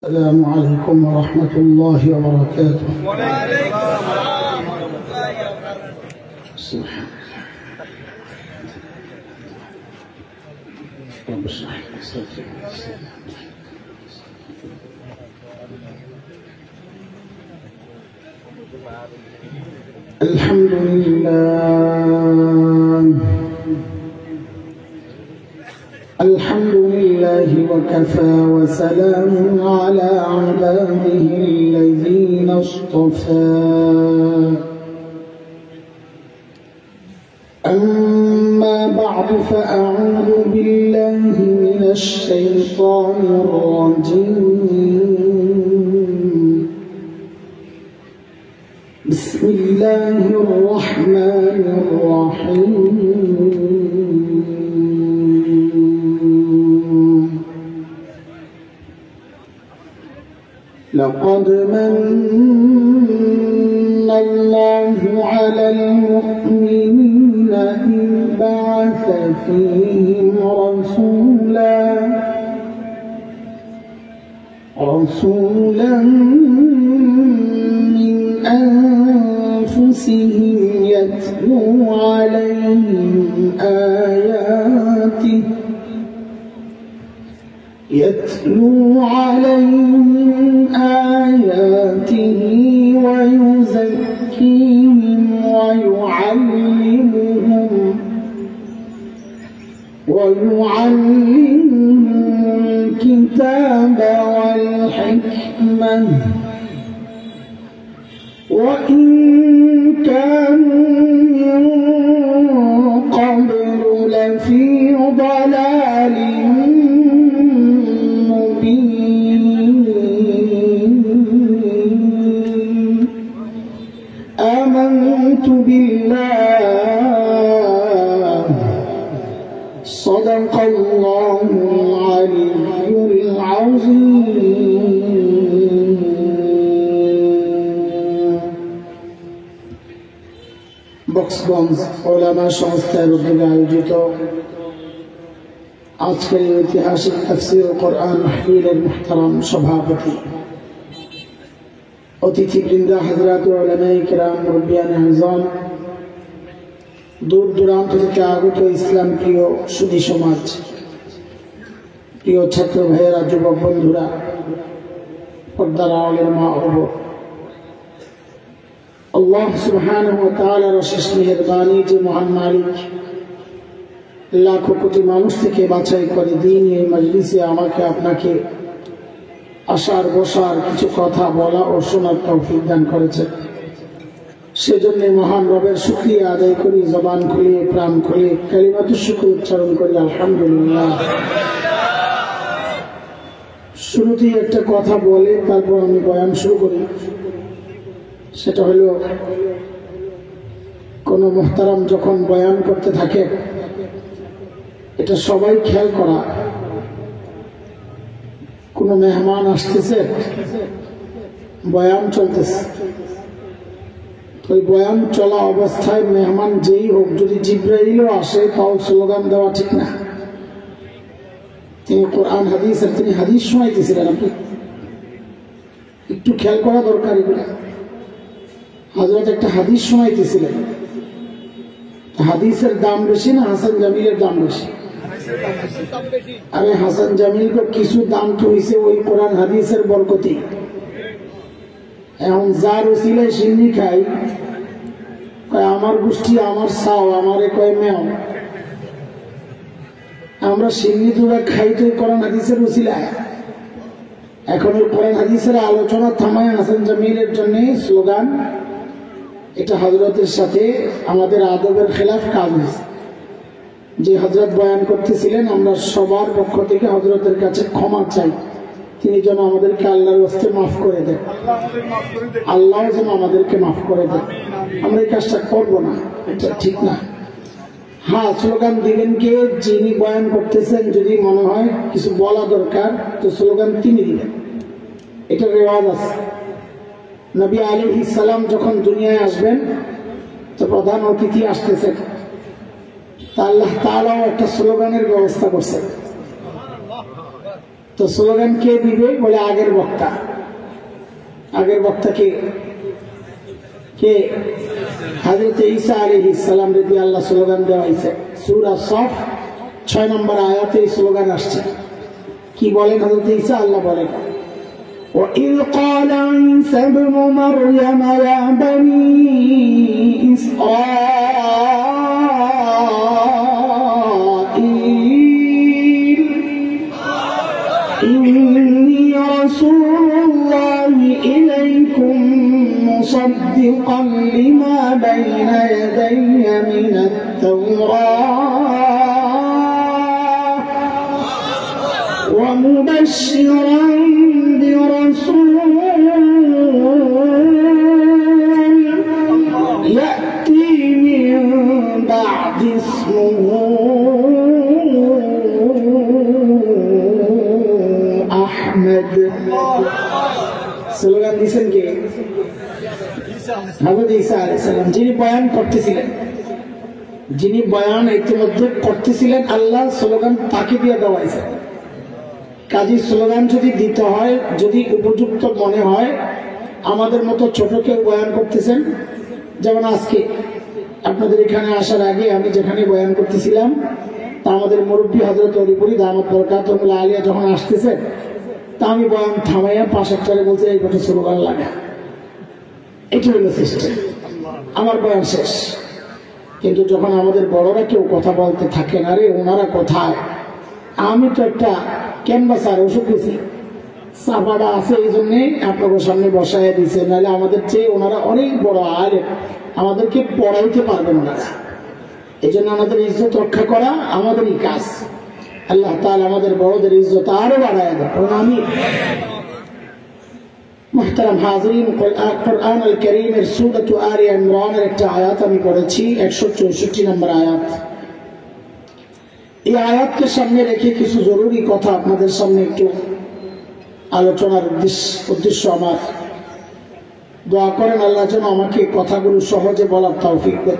السلام عليكم ورحمة الله وبركاته. وعليكم السلام ورحمة الله وبركاته. سبحان الله. رب اشرح لي صدري. الحمد لله وكفى وسلام على عباده الذين اصطفى. أما بعد فأعوذ بالله من الشيطان الرجيم. بسم الله الرحمن الرحيم. لقد من الله على المؤمنين إذ بعث فيهم رسولا من أنفسهم يتلو عليهم آياته ويزكيهم ويعلمهم الكتاب والحكمة وإن كانوا من قبل لفي ضلال آمنت بالله صدق الله العلي العظيم. বক্সগঞ্জ ওলামা সংস্থার উদ্যোগে আয়োজিত আজকের ঐতিহাসিক তাফসীর কোরআন মাহফিলের মুহতারাম সভাপতি অতিথিবৃন্দ হযরত উলামায়ে কেরাম মুরব্বিয়ানে আযম দূর দূরান্ত থেকে আগত ইসলাম প্রিয় সুধী সমাজ প্রিয় ছাত্র ভাইয়েরা যুবক বন্ধুরা পর্দার আড়ালের মা ও বোন আল্লাহ সুবহানাহু ওয়া তাআলার অশেষ মেহেরবানি যে মহান মালিক লাখো কোটি মানুষ থেকে বাছাই করে দিন এই মজলিসে আমাকে আপনাকে আসার বসার কিছু কথা বলা ও শোনার তৌফিক দান করেছেন। সেজন্য মহান রবের শুকরিয়া আদায় করি, জবান খুলে প্রাণ খুলে কালিমাতুশ শুকর উচ্চারণ করি আলহামদুলিল্লাহ। শুরুতেই একটা কথা বলে তারপর আমি বয়ান শুরু করি। সেটা হলো কোন মুহতারাম যখন বয়ান করতে থাকে এটা সবাই খেয়াল করা, কোন মেহমান আসতেছে বয়ান চলতেছে, ওই বয়ান চলা অবস্থায় মেহমান যেই হোক যদি জিব্রাইলও আসে তাও স্লোগান দেওয়া ঠিক না। তিনি কোরআন হাদিস আর তিনি হাদিস শোনাইতেছিলেন, আপনি একটু খেয়াল করা দরকার। এগুলো হযরত একটা হাদিস শোনাইতেছিলেন, হাদিসের দাম বেশি না হাসান জামিলের দাম বেশি? আরে হাসান জামিল তো কিছু দাম তো হয়েছে ওই কোরআন হাদিসের বরকতি। এখন যার উসিলায় সিন্নি খাই কয় আমার গোষ্ঠী আমার সাও আমারে কয় মেও, আমরা সিন্নি দুরা খাই তো কোরআন হাদিসের উসিলায়। এখন ওই কোরআন হাদিসের আলোচনা থামায় হাসান জামিলের জন্য স্লোগান, এটা হযরতের সাথে আমাদের আদবের খেলাফ কাজ হয়েছে। যে হযরত বয়ান করতেছিলেন আমরা সবার পক্ষ থেকে হযরতের কাছে ক্ষমা চাই, তিনি যেন আমাদেরকে আল্লাহর ওয়াস্তে মাফ করে দেন, আল্লাহ যেন আমাদেরকে মাফ করে দেন। আমরা এই কাজটা করবো না, এটা ঠিক না। হ্যাঁ, স্লোগান দিবেন কে? যিনি বয়ান করতেছেন যদি মনে হয় কিছু বলা দরকার তো স্লোগান তিনি দিবেন, এটা রেওয়াজ আছে। নবী আলাইহিস সালাম যখন দুনিয়ায় আসবেন তো প্রধান অতিথি আসতেছেন, তা আল্লাহ তাআলাও একটা স্লোগানের ব্যবস্থা করছেন। তো স্লোগান কে দিবে? বলে আগের বক্তা। আগের বক্তা কে? হযরত ঈসা আলাইহিস সালাম রে দিয়ে আল্লাহ স্লোগান দেওয়া হয়েছে। সূরা সফ 6 নম্বর আয়াতে এই স্লোগান আসছে। কি বলেন হযরত ঈসা? আল্লাহ বলেন, وَإِذْ قَالَ عِيسَى ابْنُ مَرْيَمَ يَا بَنِي إِسْرَائِيلَ إِنِّي رَسُولُ اللَّهِ إِلَيْكُمْ مُصَدِّقًا لِمَا بَيْنَ يَدَيَّ مِنَ التَّوْرَاةِ وَمُبَشِّرًا برسول يأتي من بعد اسمه أحمد। স্লোগান দিয়েছেন কে? হযরত ঈসা আলাইহিস সালাম, যিনি বয়ান করতেছিলেন, যিনি বয়ান ইতিমধ্যে করতেছিলেন, আল্লাহ স্লোগান তাকে দিয়ে দেওয়া হয়েছে। কাজী স্লোগান যদি দিতে হয়, যদি উপযুক্ত মনে হয়, আমাদের মতো ছোট কেউ বয়ান করতেছেন, যেমন আজকে আপনাদের এখানে আসার আগে আমি যেখানে বয়ান করতেছিলাম, তা আমাদের মুরব্বী হযরত অলিপুরি দামাত বরকাতুল আলিয়া যখন আসতেছে, তা আমি বয়ান থামাইয়া পাশ একটারে বলছি এই কথা স্লোগান লাগা। এটি হলো সিস্টেম। আমার বয়ান শেষ। কিন্তু যখন আমাদের বড়রা কেউ কথা বলতে থাকেন, আরে ওনারা কোথায়, আমি তো একটা ক্যানভাসার ওষুধ দিয়েছি, সাফাটা আছে, এই জন্যে আপনাদের সামনে বসায় দিয়েছে, নাহলে আমাদের চেয়ে ওনারা অনেক বড় আলেম, আমাদেরকে পড়াইতে পারবেন ওনারা। এই জন্য আমাদের ইজ্জত রক্ষা করা আমাদেরই কাজ। আল্লাহ তাআলা আমাদের বড়দের ইজ্জত আরো বাড়ায় দেন। আমি মুহতারাম হাজরিন, কোরআন আল কারীমের সূরা আলে ইমরানের একটা আয়াত আমি পড়েছি, 164 নম্বর আয়াত। এই আয়াতকে সামনে রেখে কিছু জরুরি কথা আপনাদের সামনে একটু আলোচনার উদ্দেশ্য আমার। দোয়া করেন আল্লাহ যেন আমাকে কথাগুলো সহজে বলার তৌফিক দেন।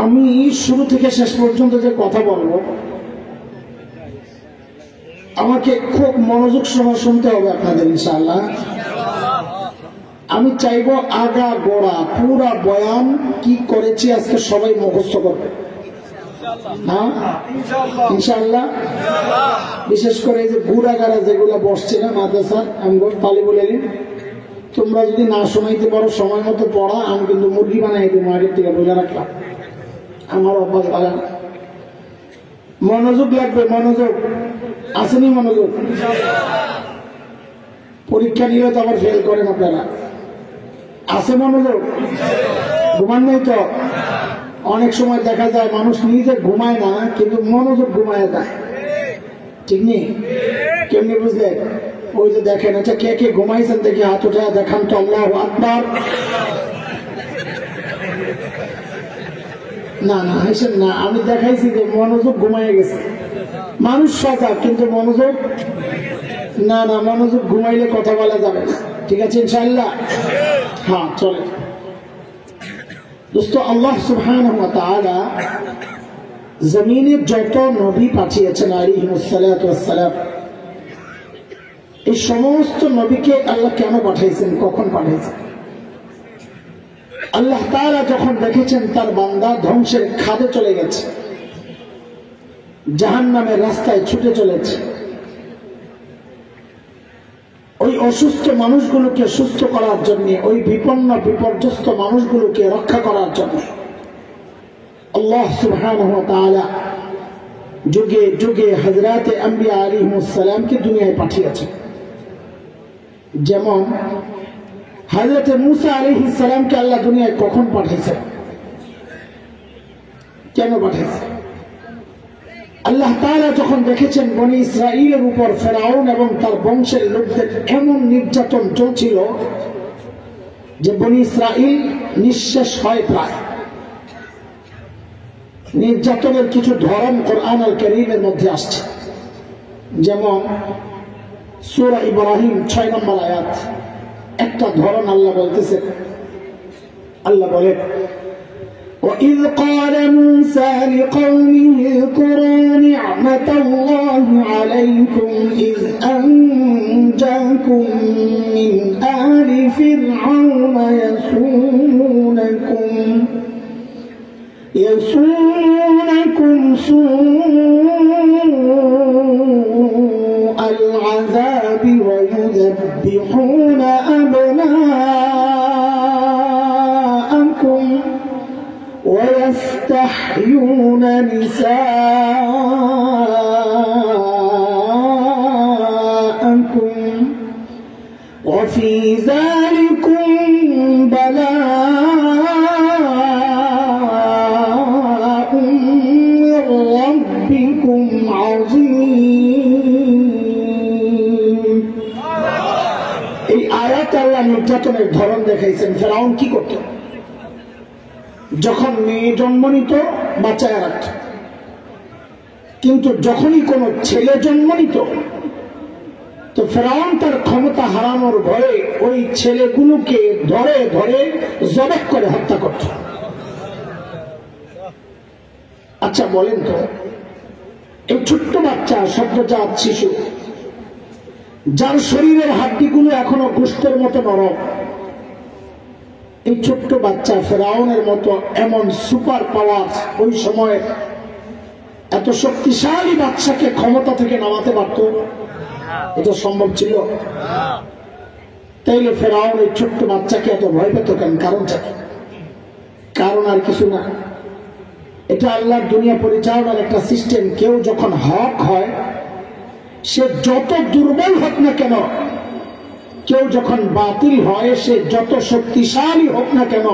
আমি শুরু থেকে শেষ পর্যন্ত যে কথা বলবো, আমাকে খুব মনোযোগ সহ শুনতে হবে আপনাদের ইনশাআল্লাহ। আমি চাইবো আগা গোড়া পুরা বয়ান কি করেছি আজকে সবাই মুখস্থ করবে, হ্যাঁ ইনশাআল্লাহ। বিশেষ করে এই যে গুড়াগাড়া যেগুলো বসছে না মাদ্রাসার, আমি তালি বলে নিন, তোমরা যদি না শোনাইতে পারো সময় মতো পড়া, আমি কিন্তু মুরগি বানাই দেবো আগের থেকে বলে রাখলাম। আমার অভ্যাস বাড়ান, মনোযোগ লাগবে, মনোযোগ আসেনি? মনোযোগ পরীক্ষা নিয়ে তো আবার ফেল করেন আপনারা, আছে মনোযোগ? ঘুমান নেই তো? অনেক সময় দেখা যায় মানুষ নিজে ঘুমায় না, কিন্তু মনোযোগ ঘুমায় যায়, ঠিক নেই? কেমনি বুঝলেন? ওই যে দেখেন, আচ্ছা কে কে ঘুমাইছেন দেখি হাত উঠে দেখান তো, আল্লাহু আকবার। না না হাসেন না, আমি দেখাইছি যে মনোযোগ ঘুমায় গেছে। মানুষ সজাগ কিন্তু মনোযোগ না, না মনোযোগ ঘুমাইলে কথা বলা যাবে না, ঠিক আছে ইনশাআল্লাহ? হ্যাঁ চলে দোস্ত। আল্লাহ সুবহানাহু ওয়া তাআলা জমিনে যত নবী পাঠিয়েছেন আলাইহিমুস সালাতু ওয়াস সালাম, এই সমস্ত নবীকে আল্লাহ কেন পাঠাইছেন, কখন পাঠাইছেন? আল্লাহ তাআলা যখন দেখেছেন তার বান্দা ধ্বংসের খাদে চলে গেছে, জাহান্নামের রাস্তায় ছুটে চলেছে, ওই অসুস্থ মানুষগুলোকে সুস্থ করার জন্য, ওই বিপন্ন বিপর্যস্ত মানুষগুলোকে রক্ষা করার জন্য আল্লাহ সুবহানাহু ওয়া তাআলা যুগে যুগে হযরতে আম্বিয়া আলাইহিমুস সালামকে দুনিয়ায় পাঠিয়েছেন। যেমন হযরতে মূসা আলাইহিস সালামকে আল্লাহ দুনিয়ায় কখন পাঠিয়েছেন, কেন পাঠিয়েছেন? আল্লাহ তাআলা যখন দেখেছেন বনি ইসরাইলের উপর ফেরাউন এবং তার বংশের লোকদের এমন নির্যাতন চলছিল যে বনি ইসরাইল নিঃশেষ হয় প্রায়। নির্যাতনের কিছু ধরন কোরআন আল কারীমের মধ্যে আসছে, যেমন সূরা ইব্রাহিম 6 নম্বর আয়াত। একটা ধরন আল্লাহ বলতেছে, আল্লাহ বলেন وإذ قال موسى لقومه اذكروا نعمة الله عليكم إذ أنجاكم من آل فرعون يسومونكم سوء العذاب ويذبحون أبناءكم ويستحيون نساءكم وفي ذلكم بلاء من ربكم عظيم. এই আয়াতে আল্লাহ নির্যাতনের ধরন দেখাইছেন। ফেরাউন কি করত? যখন মেয়ে জন্ম নিত বাঁচায় রাখত, কিন্তু যখনই কোন ছেলে জন্ম নিত তো ফেরাউন তার ক্ষমতা হারানোর ভয়ে ওই ছেলেগুলোকে ধরে ধরে জবাই করে হত্যা করত। আচ্ছা বলেন তো, এই ছোট্ট বাচ্চা সদ্যজাত শিশু যার শরীরের হাড্ডিগুলো এখনো গোশতের মতো নরম, এই ছোট্ট বাচ্চা ফেরাউনের মতো এমন সুপার পাওয়ার ওই সময় এত শক্তিশালী বাচ্চাকে ক্ষমতা থেকে নামাতে পারত? এটা সম্ভব ছিল? তাইলে ফেরাউন এই ছোট্ট বাচ্চাকে এত ভয় পেত কেন? কারণটা কি? কারণ আর কিছু না, এটা আল্লাহর দুনিয়া পরিচালনার একটা সিস্টেম। কেউ যখন হক হয়, সে যত দুর্বল হোক না কেন, কেউ যখন বাতিল হয়, সে যত শক্তিশালী হোক না কেন,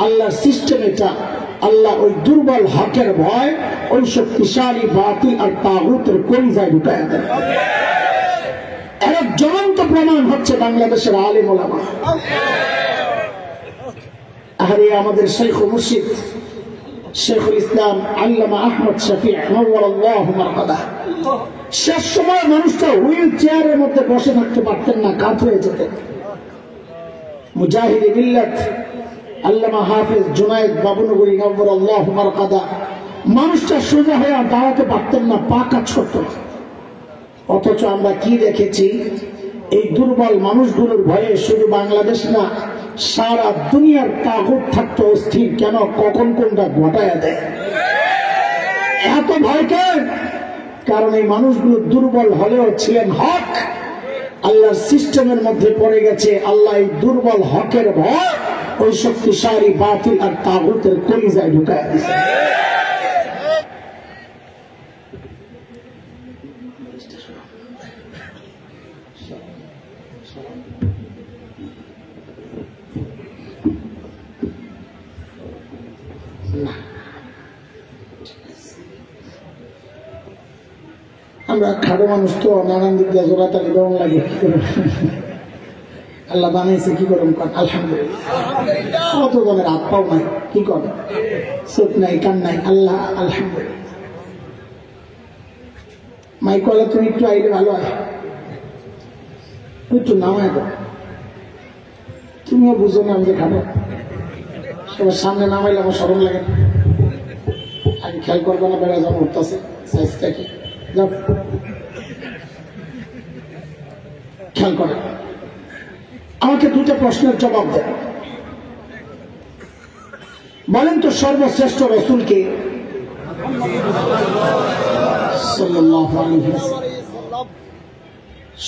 আল্লাহর সিস্টেম এটা। আল্লাহ ওই দুর্বল হকের ভয় ওই শক্তিশালী বাতিল আর তাগুতের কলিজায় ঢুকায় দেন। এর জ্বলন্ত প্রমাণ হচ্ছে বাংলাদেশের আলেম ওলামা। আরে আমাদের শেখ মুর্শিদ শেখুল ইসলাম আল্লামা আহমদ শফিঈ নওয়ারাল্লাহু মারকাদাহ, শেষ সময় মানুষটা হুইল চেয়ারের মধ্যে বসে থাকতে পারতেন না, কাত হয়ে যেতেন। মুজাহিদ মিল্লাত আল্লামা হাফেজ জুনায়েদ বাবুনগরী নওয়ারাল্লাহু মারকাদাহ, মানুষটা সোজা হয়ে দাঁড়াতে পারতেন না, পা কাজ করত। অথচ আমরা কি দেখেছি, এই দুর্বল মানুষগুলোর ভয়ে শুধু বাংলাদেশ না, সারা দুনিয়ার তাগুত থাকতো অস্থির। কেন? কখন কোনটা ঘটায় দেয়। এত ভয় কেন? কারণ এই মানুষগুলো দুর্বল হলেও ছিলেন হক, আল্লাহর সিস্টেমের মধ্যে পড়ে গেছে। আল্লাহ এই দুর্বল হকের ভয় ওই শক্তিশালী বাতিল আর তাগুতের কলিজায় ঢুকায় দিয়েছে। আমরা খাটো মানুষ তো নানান দিক দিয়ে জোড়াতালি দেওয়ার লাগে। আল্লাহ বানাইছে কি করুন, আলহামদুলিল্লাহ। কত জনের হাত পাও নাই, কি কর, চোখ নাই, কান নাই, আল্লাহ আলহামদুলিল্লাহ। মাইকওয়ালা তুমি একটু আইলে ভালো হয়, একটু নামায় দাও। তুমিও বুঝো না আমি যে খাবো, সবার সামনে নামাইলে আমার সরম লাগে। আমি খেয়াল করবো না, বেড়া যখন উঠতেছে সাইজটা কি, খেয়াল করে। আমাকে দুটো প্রশ্নের জবাব দেন। বলেন তো সর্বশ্রেষ্ঠ রসুলকে? সাল্লাল্লাহু আলাইহি ওয়াসাল্লাম।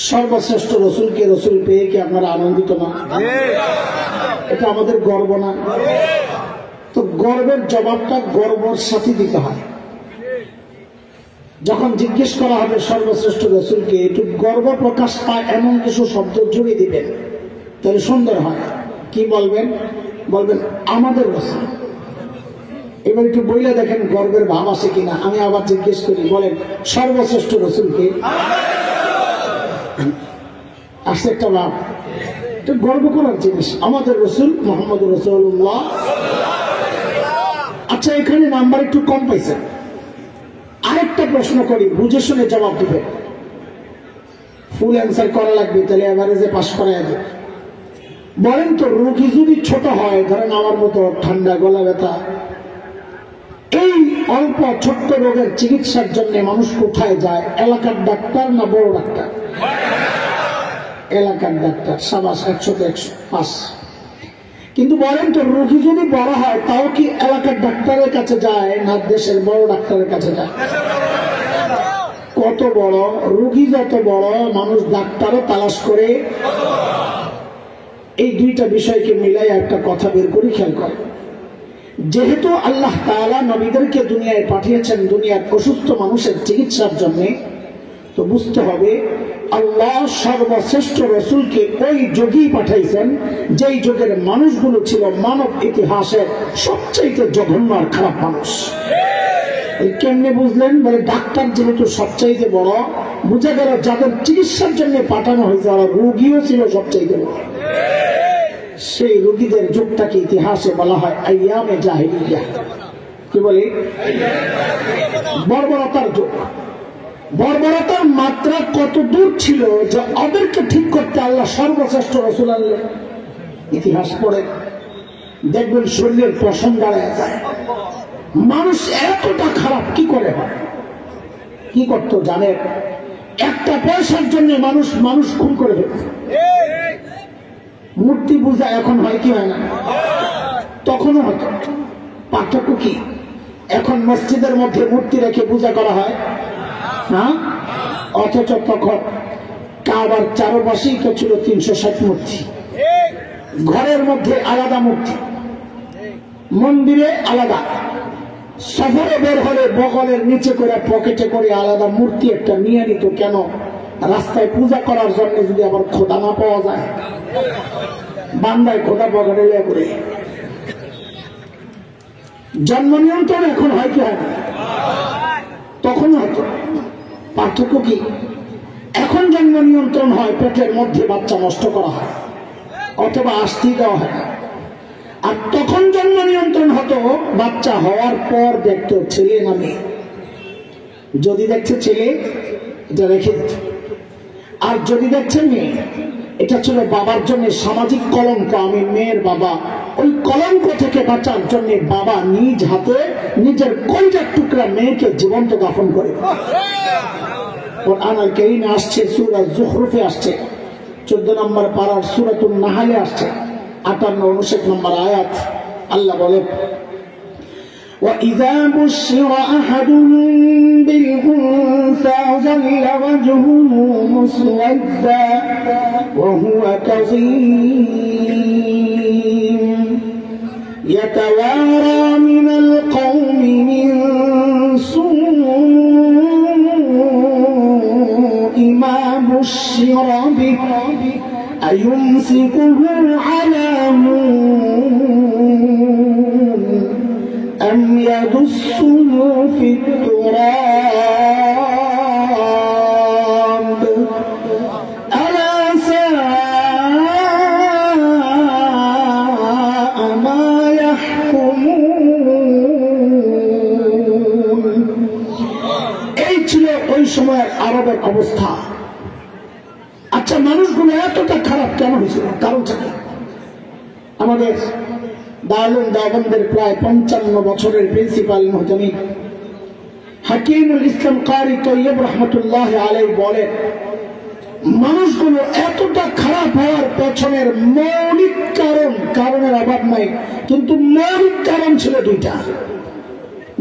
সর্বশ্রেষ্ঠ রসুলকে, রসুল পেয়ে কি আপনারা আনন্দিত না? এটা আমাদের গর্ব না? তো গর্বের জবাবটা গর্বের সাথে দিতে হয়। যখন জিজ্ঞেস করা হবে সর্বশ্রেষ্ঠ রসুলকে, একটু গর্ব প্রকাশ পায় এমন কিছু শব্দ জুড়ে দিবেন, তাহলে সুন্দর হয়। কি বলবেন? বলবেন আমাদের রসুল। এবার একটু বইলে দেখেন গর্বের ভাব আসে কিনা। আমি আবার জিজ্ঞেস করি, বলেন সর্বশ্রেষ্ঠ রসুলকে? আসছে একটা ভাব, এটা গর্ব করার জিনিস। আমাদের রসুল মুহাম্মদ রাসূলুল্লাহ। আচ্ছা, এখানে নাম্বার একটু কম পাইছেন। আরেকটা প্রশ্ন করি, বুঝে শুনে জবাব দিবেন। ফুল অ্যান্সার করা লাগবে, তাহলে এভারেজে পাস করা যাবে। বলেন তো, রোগী যদি ছোট হয়, ধরেন আমার মতো ঠান্ডা, গলা ব্যথা, এই অল্প ছোট্ট রোগের চিকিৎসার জন্য মানুষ কোথায় যায়? এলাকার ডাক্তার না বড় ডাক্তার? এলাকার ডাক্তার। সাবাস, 100-100 পাস। কিন্তু বলেন তো, রোগী যদি বড় হয় তাও কি এলাকার ডাক্তারের কাছে যায় না দেশের বড় ডাক্তারের কাছে যায়? কত বড় রোগী যত বড়, মানুষ ডাক্তারও তালাশ করে। এই দুইটা বিষয়কে মিলাই একটা কথা বের করে খেয়াল করে। যেহেতু আল্লাহ তাআলা নবীদেরকে দুনিয়ায় পাঠিয়েছেন দুনিয়ার অসুস্থ মানুষের চিকিৎসার জন্য, তো বুঝতে হবে আল্লাহ সর্বশ্রেষ্ঠ রসুলকে ওই যুগেই পাঠাইছেন যেই যুগের মানুষগুলো ছিল মানব ইতিহাসের সবচাইতে জঘন্য আর খারাপ মানুষ। কেমনে বুঝলেন? বলে ডাক্তার যেহেতু সবচাইতে বড়, বুঝা গেল যাদের চিকিৎসার জন্য পাঠানো হয়েছে ওরা রোগীও ছিল সবচাইতে বড়। সেই রোগীদের যুগটাকে ইতিহাসে বলা হয় আইয়ামে জাহিলিয়া। কি বলে? বর্বরতার যুগ। বর্বরতার মাত্রা কত দূর ছিল যে ওদেরকে ঠিক করতে আল্লাহ সর্বশ্রেষ্ঠ রসুল আল্লাহ। ইতিহাস পড়ে দেখবেন শরীরের পশম দাঁড়ায় যায়। মানুষ এতটা খারাপ কি করে হয়? কি করতো জানেন? একটা পয়সার জন্য মানুষ মানুষ খুন করে ফেলত। মূর্তি পূজা এখন হয় কি হয় না? তখনও হতো। পার্থক্য কি? এখন মসজিদের মধ্যে মূর্তি রেখে পূজা করা হয় না, অথচ তখন কাবার চারপাশেই তো ছিল 360 মূর্তি। ঘরের মধ্যে আলাদা মূর্তি, মন্দিরে আলাদা, সফরে বের হলে বগলের নিচে করে পকেটে করে আলাদা মূর্তি একটা নিয়ে নিত। কেন? রাস্তায় পূজা করার জন্য যদি আবার খোদা না পাওয়া যায়, বান্দায় খোদা পকেটে লিয়ে করে। জন্ম নিয়ন্ত্রণ এখন হয় কি হয় না? তখন হতো। পার্থক্য কি? এখন জন্ম নিয়ন্ত্রণ হয়, পেটের মধ্যে বাচ্চা নষ্ট করা হয় অথবা আসতে দেওয়া হয়। আর তখন জন্ম নিয়ন্ত্রণ হতো বাচ্চা হওয়ার পর দেখতো ছেলে না মেয়ে। যদি দেখছে ছেলে, এটা রেখে দিত। আর যদি দেখছে মেয়ে, এটা ছিল বাবার জন্য সামাজিক কলঙ্ক। আমি মেয়ের বাবা, ওই কলঙ্ক থেকে বাঁচার জন্য বাবা নিজ হাতে নিজের কলিজার টুকরা মেয়েকে জীবন্ত দাফন করে। কুরআন আল কারীমে আসছে, সূরা যুখরুফে আসছে, 14 নম্বর পারার সূরাতুন নাহলে আসছে 58-59 নম্বর আয়াত। আল্লাহ বলেন, وَإِذَا بُشِّرَ أَحَدُهُم بِالْأُنثَىٰ ظَلَّ وَجْهُهُ مُسْوَدًّا وَهُوَ كَظِيمٌ يَتَوَارَىٰ مِنَ الْقَوْمِ مِن سُوءِ مَا بُشِّرَ بِهِ أَيُمْسِكُهُ عَلَىٰ هُونٍ أَمْ يَدُسُّهُ فِي التُّرَابِ أَلَا سَاءَ مَا يَحْكُمُونَ। এই ছিল ওই সময়ের আরবের অবস্থা। আচ্ছা, মানুষগুলো এতটা খারাপ কেন হয়েছিল? কারণটা কি? আমাদের দারুল দেওবন্দের প্রায় 55 বছরের প্রিন্সিপাল মুহতামিম হাকিমুল ইসলাম কারি তৈয়ব রহমতুল্লাহ আলাইহি বলেন, মানুষগুলো এতটা খারাপ হওয়ার পেছনের মৌলিক কারণের অভাব নাই, কিন্তু মৌলিক কারণ ছিল দুইটা।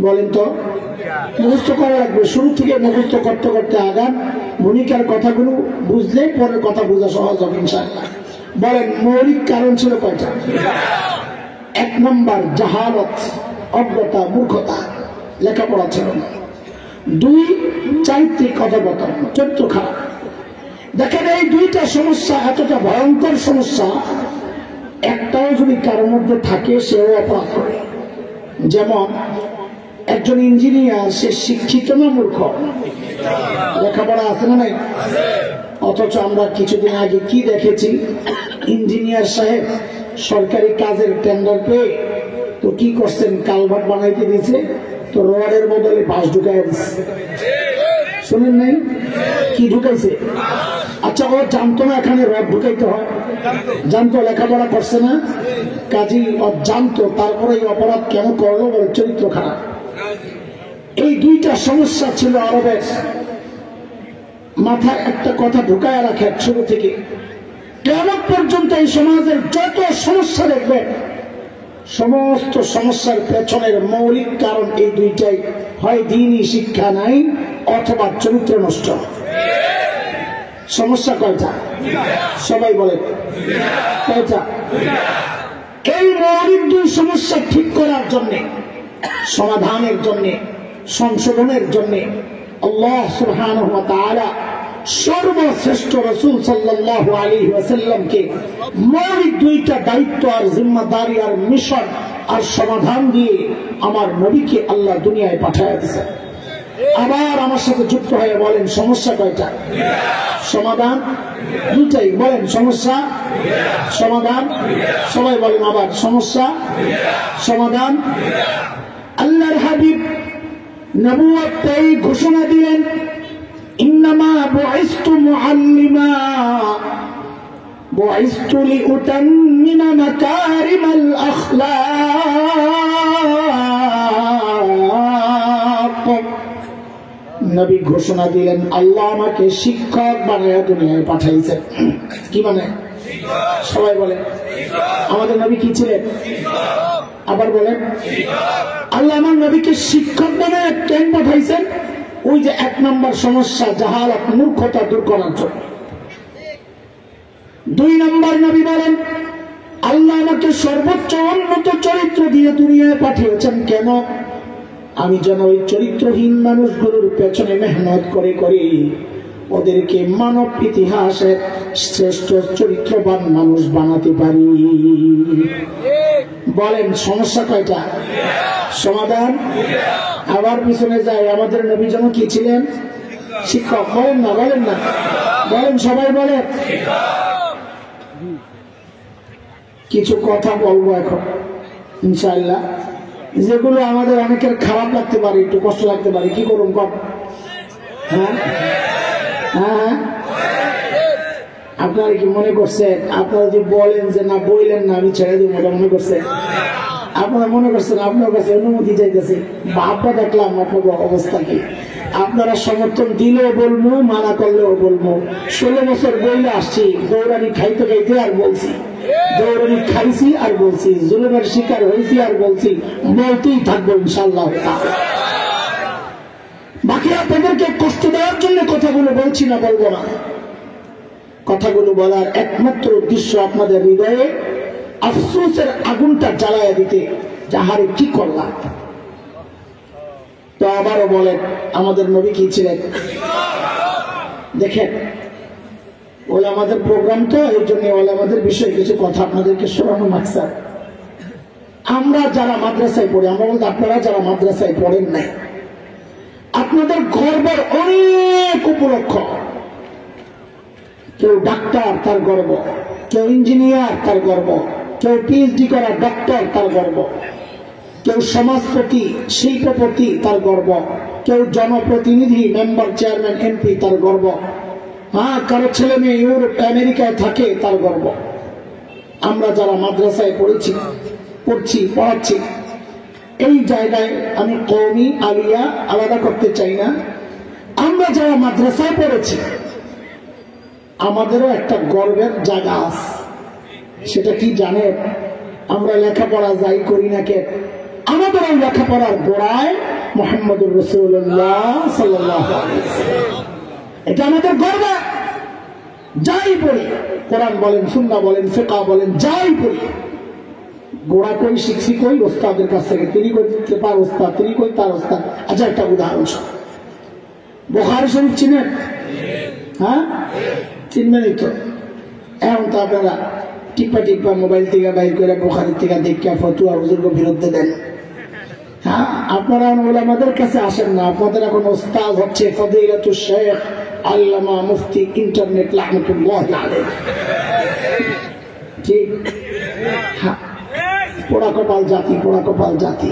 বলেন তো? মুখস্থ করা লাগবে। শুরু থেকে মুখস্থ করতে করতে আগান। ভূমিকার কথাগুলো বুঝলে পরের কথা বোঝা সহজ হবে ইনশাআল্লাহ। বলেন, মৌলিক কারণ ছিল কয়টা? 1 নম্বর জাহালত, অজ্ঞতা, মূর্খতা, লেখাপড়া ছিল না। 2 চারিত্রিক অধঃপতন, চরিত্র খারাপ। দেখেন, এই দুইটা সমস্যা এতটা ভয়ঙ্কর সমস্যা, একটাও যদি কারোর মধ্যে থাকে সেও অপরাধ করে। যেমন একজন ইঞ্জিনিয়ার, সে শিক্ষিত না মূর্খ? লেখাপড়া আছে না নাই? অথচ আমরা কিছুদিন আগে কি দেখেছি, ইঞ্জিনিয়ার সাহেব সরকারি কাজের টেন্ডার পেয়ে তো কি করছেন, কালভার্ট বানাইতে দিয়েছে, তো রডের বদলে বাঁশ ঢুকাই দিচ্ছে। শুনেন নাই? কি ঢুকাইছে? আচ্ছা, ও জানতো না এখানে রড ঢুকাইতে হয়? জানতো, লেখাপড়া করছে না, কাজী ও জানতো, তারপরে এই অপরাধ কেন করলো? বলে চরিত্র খারাপ। এই দুইটা সমস্যা ছিল আরবের। মাথায় একটা কথা ঢুকায় রাখে শুরু থেকে কিয়ামত পর্যন্ত এই সমাজের যত সমস্যা দেখবে, সমস্ত সমস্যার পেছনের মৌলিক কারণ এই দুইটাই, হয় দ্বীনি শিক্ষা নাই অথবা চরিত্র নষ্ট। সমস্যা কয়টা? সবাই বলে কয়টা? এই মৌলিক দুই সমস্যা ঠিক করার জন্যে, সমাধানের জন্যে, সংশোধনের জন্যে আল্লাহ সুবহানাহু ওয়া তাআলা সর্বশ্রেষ্ঠ রাসূল সাল্লাল্লাহু আলাইহি ওয়াসাল্লামকে মৌলিক দুইটা দায়িত্ব আর জিম্মাদারি আর মিশন আর সমাধান দিয়ে আমার নবীকে আল্লাহ দুনিয়ায় পাঠায় দিয়েছেন। আবার আমার সাথে যুক্ত হয়ে বলেন সমস্যা কয়টা? সমাধান দুটাই। বলেন সমস্যা, সমাধান। সবাই বলেন আবার সমস্যা, সমাধান। আল্লাহর হাবিব নবুয়ত পেয়ে ঘোষণা দিলেন, ইন্নামা বুইসতু মুআল্লিমা বুইসতু লিউতাম্মিমা মাকারিমাল আখলাক। নবী ঘোষণা দিলেন, আল্লাহ আমাকে শিক্ষক বানায় দুনিয়ায় পাঠাইছেন। কি মানে? সবাই বলেন আমাদের নবী কি ছিলেন? আবার বলেন আল্লাহ আমার নবীকে শিক্ষক বানায় কেন পাঠাইছেন? ওই যে এক নম্বর সমস্যা জাহালাত, মূর্খতা দূর করার জন্য। দুই নম্বর নবী বলেন, আল্লাহ আমাকে সর্বোচ্চ উন্নত চরিত্র দিয়ে দুনিয়ায় পাঠিয়েছেন কেন? আমি যেন ওই চরিত্রহীন মানুষগুলোর পেছনে মেহনত করে করে ওদেরকে মানব ইতিহাসের শ্রেষ্ঠ চরিত্রবান মানুষ বানাতে পারি। বলেন সমস্যা কয়টা? সমাধান। আবার পিছনে যায়, আমাদের নবী যেন কি ছিলেন? শিক্ষক। বলেন না, বলেন না, বলেন সবাই বলেন। কিছু কথা বলবো এখন ইনশাআল্লাহ, যেগুলো আমাদের অনেকের খারাপ লাগতে পারে, একটু কষ্ট লাগতে পারে। কি করুন কম? হ্যাঁ হ্যাঁ, আপনারা কি মনে করছেন আপনারা যে বলেন যে না বললেন না আমি ছেড়ে দিব, ওটা মনে করছেন? আপনারা মনে করছেন আপনার কাছে অনুমতি চাইতেছে? বাপটা দেখলাম আপনার অবস্থা কি। আপনারা সমর্থন দিলেও বলবো, মানা করলেও বলবো। 16 বছর বইলে আসছি, দৌড়ানি খাইতে খাইতে আর বলছি, দৌড়ানি খাইছি আর বলছি, জুলুমের শিকার হয়েছি আর বলছি, বলতেই থাকবো ইনশাআল্লাহ। বাকি আপনাদেরকে কষ্ট দেওয়ার জন্য কথাগুলো বলছি না, বলবো না। কথাগুলো বলার একমাত্র উদ্দেশ্য আপনাদের হৃদয়ে আফসোসের আগুনটা জ্বালায় দিতে, যাহারে কি করলাম। তো আবারও বলেন আমাদের নবী কি ছিলেন? দেখেন ওলামাদের প্রোগ্রাম তো, এই জন্য ওলামাদের বিষয়ে কিছু কথা আপনাদেরকে শোনানো মাকসাদ। আমরা যারা মাদ্রাসায় পড়ি, আমরা বলতে আপনারা যারা মাদ্রাসায় পড়েন নাই, আপনাদের গর্বের অনেক উপলক্ষ। কেউ ডাক্তার তার গর্ব, কেউ ইঞ্জিনিয়ার তার গর্ব, কেউ পিএইচডি করা ডক্টর তার গর্ব, কেউ সমাজপতি শিল্পপতি তার গর্ব, কেউ জনপ্রতিনিধি মেম্বার চেয়ারম্যান এমপি তার গর্ব, হ্যাঁ কারো ছেলে মেয়ে ইউরোপ আমেরিকায় থাকে তার গর্ব। আমরা যারা মাদ্রাসায় পড়ছি পড়াচ্ছি, এই জায়গায় আমি কওমি আলিয়া আলাদা করতে চাই না। আমরা যারা মাদ্রাসায় পড়েছি আমাদেরও একটা গর্বের জায়গা আছে। সেটা কি জানেন? আমরা লেখাপড়া যাই করি না কে, আমাদের ওই লেখাপড়ার গোড়ায় মুহাম্মদুর রাসূলুল্লাহ সাল্লাল্লাহু আলাইহি ওয়াসাল্লাম। এটা আমাদের গর্ব। যাই পড়ি, কোরআন বলেন, সুন্নাহ বলেন, ফিকহ বলেন, যাই পড়ি, গোড়া কই শিখছি কই? ওস্তাদের কাছ থেকে। তিনি কই তার ওস্তাদ, তিনি কই তার ওস্তাদ। আচ্ছা একটা উদাহরণ, বুখারী শরীফ চিনেন? হ্যাঁ চিনবেনই তো। এখন তো আপনারা টিপা মোবাইল থেকে বাইর করে বুখারী থেকে দেখে ফতুয়া হুজুরকে বিরুদ্ধে দেন। হ্যাঁ আপনারা ওলামাদের কাছে আসেন না, আপনাদের এখন ওস্তাদ হচ্ছে ফদিলাতুশ শাইখ আল্লামা মুফতি ইন্টারনেট লাহমাতুল্লাহ আলাইহি। ঠিক? হ্যাঁ, পোড়া কপাল জাতি, পোড়া কপাল জাতি।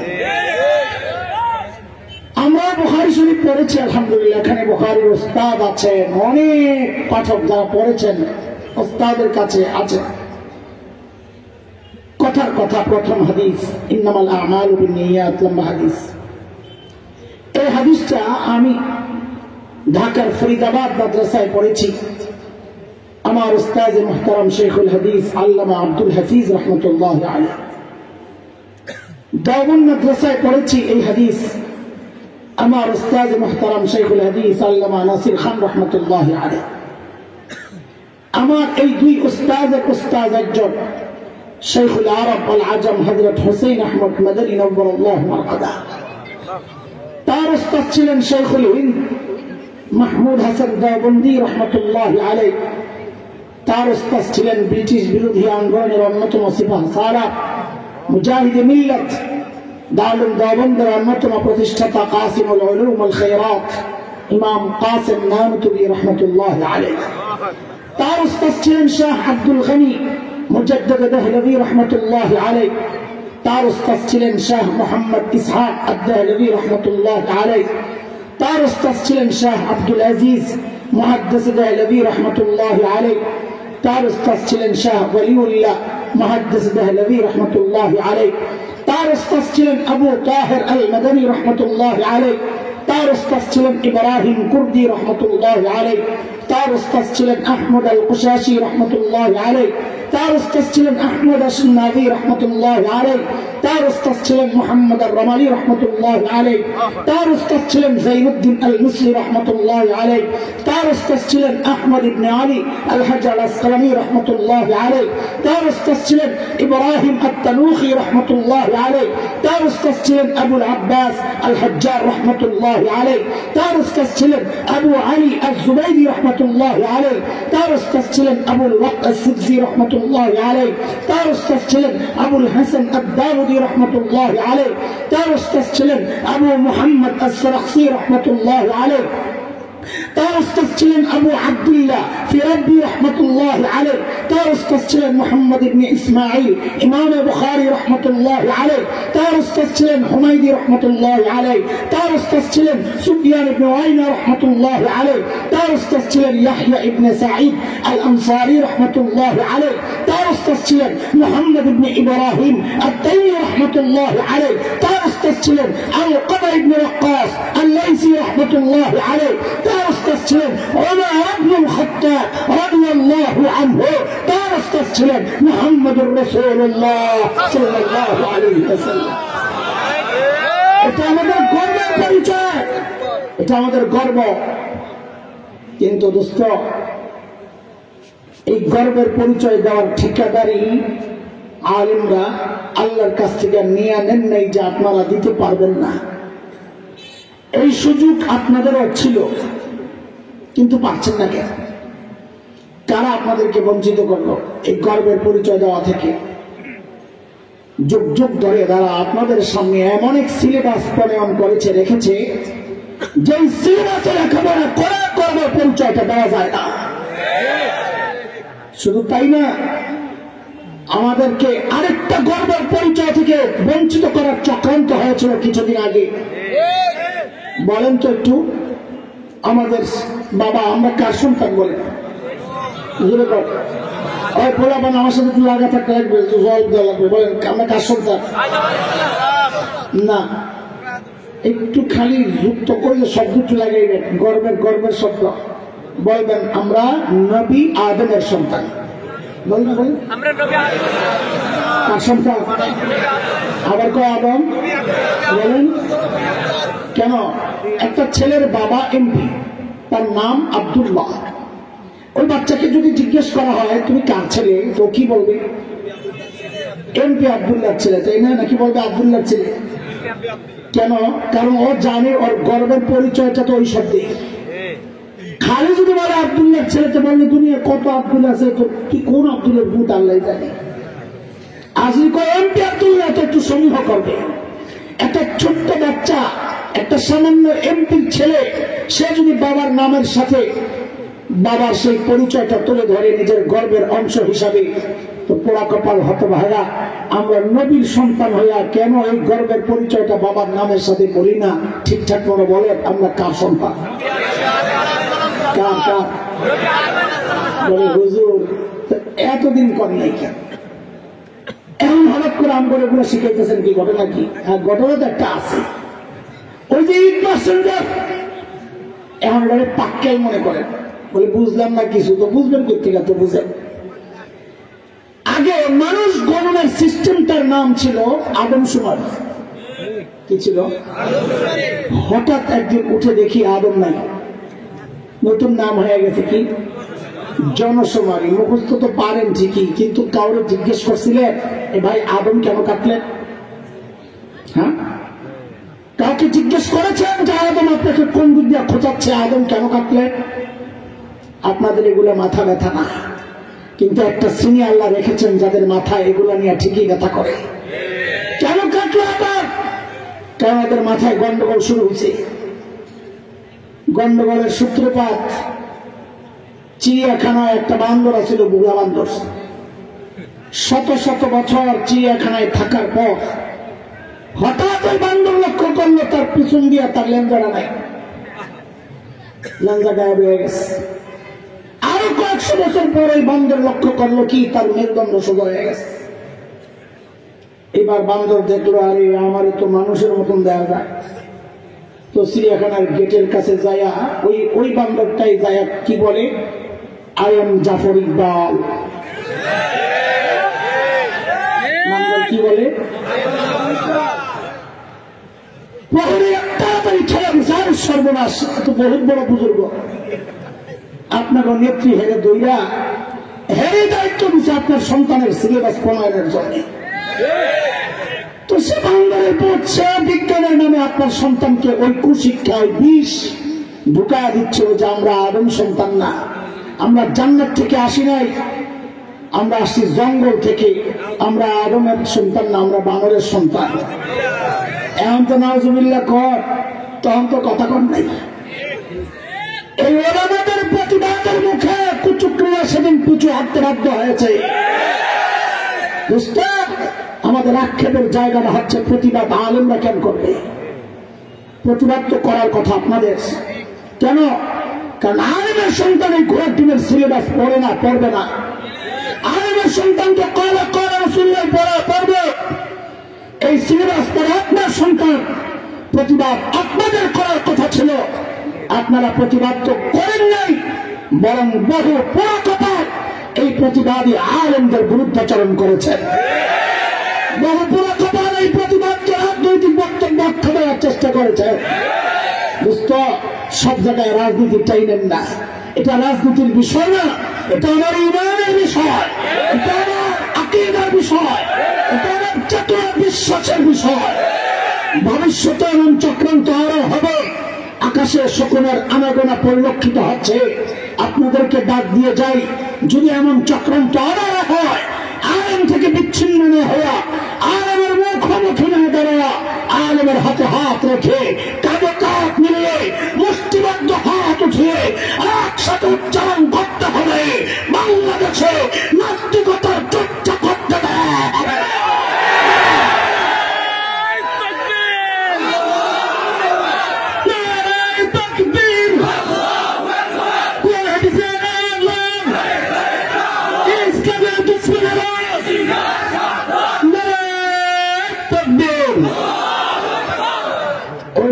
আমরা বুখারী শরীফ পড়েছি আলহামদুলিল্লাহ। এখানে বুখারীর ওস্তাদ আছেন, অনেক পাঠক যারা পড়েছেন ওস্তাদের কাছে আছে। কথার কথা প্রথম হাদিস, ইন্নামাল আমালু বিন্নিয়াত, লম্বা হাদিস। এই হাদিসটা আমি ঢাকার ফরিদাবাদ মাদ্রাসায় পড়েছি। আমার উস্তাদ মুহতারাম শেখুল হাদিস আল্লামা আব্দুল হাফিজ রহমতুল্লাহ আলাইহি দেওবন্দ মাদ্রাসায় পড়েছি এই হাদিস। আমার উস্তাদ মুহতারাম শেখুল হাদিস আল্লামা নাসির খান রহমতুল্লাহ আলাইহি। আমার এই দুই উস্তাদের উস্তাদ একজন শেখুল আরব আল আজম হযরত হুসাইন আহমদ মাদানী নওয়ারাল্লাহু মারকাদা। তার উস্তাদ ছিলেন শেখুল হিন্দ মাহমুদ হাসান দেওবন্দি রহমতুল্লাহ আলাইহি। তার উস্তাদ ছিলেন ব্রিটিশ বিরোধী আন্দোলনের অন্যতম সিপাহ সালার মুজাহিদ মিল্লাত দারুল দেওবন্দের অন্যতম প্রতিষ্ঠাতা কাসিমুল উলুম ওয়াল খায়রাত ইমাম কাসিম নানুতুবি রহমতুল্লাহ আলাইহি। তার উস্তাদ ছিলেন শাহ আব্দুল গনি মুজাদ্দিদ দেহলভী রহমতুল্লাহ আলাইহি। তার উস্তাদ ছিলেন শাহ মোহাম্মদ ইসহাক আদ-দেহলভী রহমতুল্লাহ আলাইহি। তার উস্তাদ ছিলেন শাহ আব্দুল আজিজ মুহাদ্দিস দেহলভী রহমতুল্লাহ আলাইহি। তার উস্তাদ ছিলেন শাহ ওয়ালিউল্লাহ মুহাদ্দিস দেহলভী রহমতুল্লাহ আলাইহি। তার উস্তাদ ছিলেন আবু তাহের আল মাদানী রহমতুল্লাহ আলাইহি। তার উস্তাদ ছিলেন ইব্রাহিম কুর্দি রহমতুল্লাহ আলাইহি। তার উস্তাদ ছিলেন আহমদ আল কুশাশি রহমতুল্লাহ আলাইহি। তার উস্তাদ ছিলেন আহমদ আশ-শানাবি রহমতুল্লাহ আলাইহি। তার উস্তাদ ছিলেন মুহাম্মদ আর-রামালি রহমতুল্লাহ আলাইহি। তার উস্তাদ ছিলেন যাইনুদ্দিন আল-মুসলি রহমতুল্লাহ আলাইহি। তার উস্তাদ ছিলেন আহমদ ইবনে আলী আল-হাজ আল-আসকালানি রহমতুল্লাহ আলাইহি। তার উস্তাদ ছিলেন ইব্রাহিম আত-তানুখি রহমতুল্লাহ আলাইহি। তার উস্তাদ ছিলেন আবুল আব্বাস আল-হাজ্জার রহমতুল্লাহ আলাইহি। তার উস্তাদ ছিলেন আবু আলী আজ-জুবাইরি রহমতুল্লাহ আলাইহি। তার উস্তাদ ছিলেন আবুল ওয়াক্ত আস-সিবজি রহমতুল্লাহ আলাইহি। তার উস্তাদ ছিলেন আবুল হাসান আদ-দাউদি রহমতুল্লাহ আলাইহি। তার উস্তাদ ছিলেন আবু মুহাম্মদ আস-সারাখসি রহমতুল্লাহ আলাইহি। তার উস্তাদ ছিলেন আবু আব্দুল্লাহ ফিরাবি রহমতুল্লাহ আলাইহি। তার উস্তাদ ছিলেন মুহাম্মদ ইবনে ইসমাঈল ইমাম বুখারী রহমতুল্লাহ আলাইহি। তার উস্তাদ ছিলেন হুমায়দি রহমতুল্লাহ আলাইহি। তার উস্তাদ ছিলেন সুফিয়ান ইবনে ওয়াইনা রহমতুল্লাহ আলাইহি। তার উস্তাদ ছিলেন ইয়াহইয়া ইবনে সাঈদ আল আনসারী রহমতুল্লাহ আলাইহি। তার উস্তাদ ছিলেন মুহাম্মদ ইবনে ইব্রাহিম আত-তাইমি রহমতুল্লাহ আলাইহি। তার উস্তাদ ছিলেন আল-কমর ইবনে ওয়াক্কাস আল-লাইসি রহমতুল্লাহ আলাইহি। তার উস্তাদ ছিলেন ওমর ইবনুল খাত্তাব রাদিয়াল্লাহু আনহু। তার উস্তাদ ছিলেন মুহাম্মদুর রাসূলুল্লাহ সাল্লাল্লাহু আলাইহি ওয়াসাল্লাম। এটা আমাদের গর্বের পরিচয়, এটা আমাদের গর্ব। কিন্তু দোস্ত, এই গর্বের পরিচয় দেওয়ার ঠিকাদারি আলেমরা আল্লাহর কাছ থেকে নিয়ে নেন নাই যে আপনারা দিতে পারবেন না। এই সুযোগ আপনাদেরও ছিল, কিন্তু পাচ্ছেন না কেন? কারা আপনাদেরকে বঞ্চিত করলো এই গর্বের পরিচয় দেওয়া থেকে? যুগ যুগ ধরে তারা আপনাদের সামনে এমন এক সিলেবাস প্রণয়ন করেছে, রেখেছে, যে সিলেবাসে লেখাপড়া করে গর্বের পরিচয়টা দেওয়া যায় না। শুধু তাই না, আমাদেরকে আরেকটা গর্বের পরিচয় থেকে বঞ্চিত করার চক্রান্ত হয়েছিল কিছুদিন আগে। বলেন তো একটু, আমাদের বাবা আমরা কার সন্তান বলেন? পোলাপান আমার সাথে একটু লাগা থাকতে লাগবে, জল দেওয়া লাগবে। বলেন আমরা কার সন্তান? না, একটু খালি যুক্ত করে শব্দ একটু লাগাইবেন, গর্বের গর্বের শব্দ বলবেন আমরা নবী আদমের সন্তান। বলবেন বলেন কার সন্তান? আবার কয় আদম বলেন কেন? একটা ছেলের বাবা এমপি, তার নাম আব্দুল্লাহ। ওই বাচ্চাকে যদি জিজ্ঞেস করা হয় তুমি কার ছেলে, তো কি বলবে? এমপি আব্দুল্লাহর ছেলে, তাই না? নাকি বলবে আব্দুল্লাহর ছেলে? কেন? কারণ ও জানে ওর গর্বের পরিচয়টা তো ওই শব্দে। খালি যদি বলে আব্দুল্লাহর ছেলে, তো বললে দুনিয়া কত আব্দুল্লাহ আছে, তো কি কোন আব্দুল্লাহর ভূত আল্লাহ জানে। আজ এমপি আব্দুল্লাহ তো একটু সমীহ করবে। একটা ছোট্ট বাচ্চা, একটা সামান্য এমপির ছেলে, সে যদি বাবার নামের সাথে বাবার সেই পরিচয়টা তুলে ধরে নিজের গর্বের অংশ হিসাবে, তো পোড়া কপাল হতভাগা আমরা নবীর সন্তান হইয়া কেন এই গর্বের পরিচয়টা বাবার নামের সাথে বলি না? ঠিকঠাক করে বলেন আমরা কার সন্তান? কার কার? বলে হুজুর এতদিন কর নাই কেন? এখন হঠাৎ করে আমরা এগুলো শিখাইতেছেন কি? ঘটনা কি? হ্যাঁ, ঘটনা তো একটা আছে। ওই যে ইট মেসেঞ্জার এখন এটাকে পাক্কাই মনে করেন, বলে বুঝলাম না কিছু। তো বুঝবেন কোথেকে, তো বুঝেন। আগে মানুষ গণনার সিস্টেমটার নাম ছিল আদমশুমারি। কি ছিল? হঠাৎ একদিন উঠে দেখি আদম নাই, নতুন নাম হয়ে গেছে কি জনশুমারি। মুখস্থ তো পারেন ঠিকই, কিন্তু কাউরে জিজ্ঞেস করছিলেন এ ভাই আদম কেন কাটলেন? হ্যাঁ, কাউকে জিজ্ঞেস করেছেন যে আদম আপনাকে কোন দিক দিয়ে খোঁচাচ্ছে, আদম কেন কাটলেন? আপনাদের এগুলো মাথা ব্যথা না, কিন্তু একটা শ্রেণী আল্লাহ রেখেছেন যাদের মাথায় এগুলো নিয়ে ঠিকই ব্যথা করে। কেন কাটলো আদম? কারণ ওদের মাথায় গন্ডগোল শুরু হয়েছে। গন্ডগোলের সূত্রপাত চিড়িয়াখানায় একটা বান্দর ছিল, বুড়া বান্দর। শত শত বছর চিড়িয়াখানায় থাকার পর হঠাৎ ওই বান্দর লক্ষ্য করলো তার পিছন দিয়া তার লেঞ্জারা নাই, লেঞ্জা গায়েব হয়ে গেছে। আরো কয়েকশো বছর পর ওই বান্দর লক্ষ্য করলো কি তার মেরুদণ্ড সোজা হয়ে গেছে। এবার বান্দর দেখলো আরে আমার তো মানুষের মতন দেখা যায়। তো চিড়িয়াখানার গেটের কাছে যায়া ওই বান্দরটাই যায়া কি বলে, আই এম জাফর ইকবাল। কি বলে? সর্বনাশ, তো বহুত বড় বুজুর্গ, আপনার নেত্রী হেরে দইরা হেরে দায়িত্ব দিচ্ছে আপনার সন্তানের সিলেবাস প্রণয়নের জন্য। তো সে বাংলায় পড়ছে বিজ্ঞানের নামে আপনার সন্তানকে ওই কুশিক্ষায় বিষ ঢুকায়া দিচ্ছিল যে আমরা আদম সন্তান না, আমরা জান্নাত থেকে আসি নাই, আমরা আসছি জঙ্গল থেকে, আমরা আদমের সন্তান না, আমরা বানরের সন্তান। এখন তো নাউজুবিল্লাহ কর, তখন তো কথা কর নাই। এই ওলামাদের প্রতিবাদের মুখে কুচুক্রিয়া সেদিন পিছু হাঁটতে বাধ্য হয়েছে। আমাদের আক্ষেপের জায়গাটা হচ্ছে প্রতিবাদ আলেমরা কেন করবে? প্রতিবাদ তো করার কথা আপনাদের। কেন? কারণ আলেমের সন্তান এই ঘোড়ার টিমের সিলেবাস পড়ে না, পড়বে না। আলেমের সন্তানকে কলা কলা রসুল্লাহ পড়বে, এই সিলেবাস পড়ে আপনার সন্তান। প্রতিবাদ আপনাদের করার কথা ছিল, আপনারা প্রতিবাদ তো করেন নাই, বরং বহু পোড়া কপাল এই প্রতিবাদী আলেমদের বিরুদ্ধাচরণ করেছেন। বহু পোড়া কপাল এই প্রতিবাদকে রাজনৈতিক বক্তব্য আখ্যা দেওয়ার চেষ্টা করেছে। দোস্ত, সব জায়গায় রাজনীতি চাইলেন না, এটা রাজনীতির বিষয় না, এটা আমার ইমানের বিষয়, এটা আমার আকীদার বিষয়, এটা আমার চেতনার বিশ্বাসের বিষয়। ভবিষ্যতে এমন চক্রান্ত আরো হবে, আকাশে শকুনের আনাগোনা পরিলক্ষিত হচ্ছে। আপনাদেরকে ডাক দিয়ে যাই, যদি এমন চক্রান্ত আরো হয়, আলেম থেকে বিচ্ছিন্ন না হওয়া, আলেমের মুখোমুখি না দাঁড়ায়া, আলেমের হাতে হাত রেখে কাঁধে কাঁধ মিলিয়ে মুষ্টিবদ্ধ হাত উঠিয়ে একসাথে উচ্চারণ করতে হবে, বাংলাদেশে নাস্তিকতার চর্চা করতে হবে।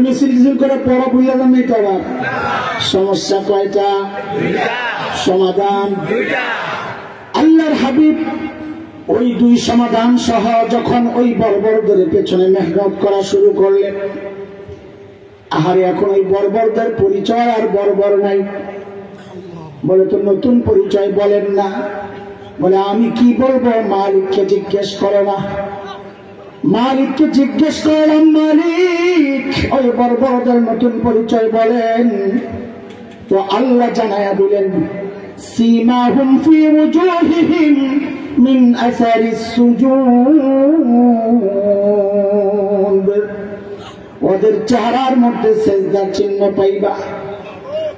মিছিল করে পড়া ভুলে নেই তো। আবার সমস্যা কয়টা? সমাধান আল্লাহর হাবিব ওই দুই সমাধান সহ যখন ওই বর্বরদের পেছনে মেহনত করা শুরু করলেন, আহারে এখন ওই বর্বরদের পরিচয় আর বর্বর নাই। বলে তো নতুন পরিচয় বলেন না। বলে আমি কি বলবো, মালিককে জিজ্ঞেস করো না। মালিককে জিজ্ঞেস করলাম, মালিক ওই বর্বরদের নতুন পরিচয় বলেন। তো আল্লাহ জানায়া দিলেন, সীমাহুম ফি ওজুহিহিম মিন আসারিস সুজুদ, ওদের চেহারার মধ্যে সেজদার চিহ্ন পাইবা।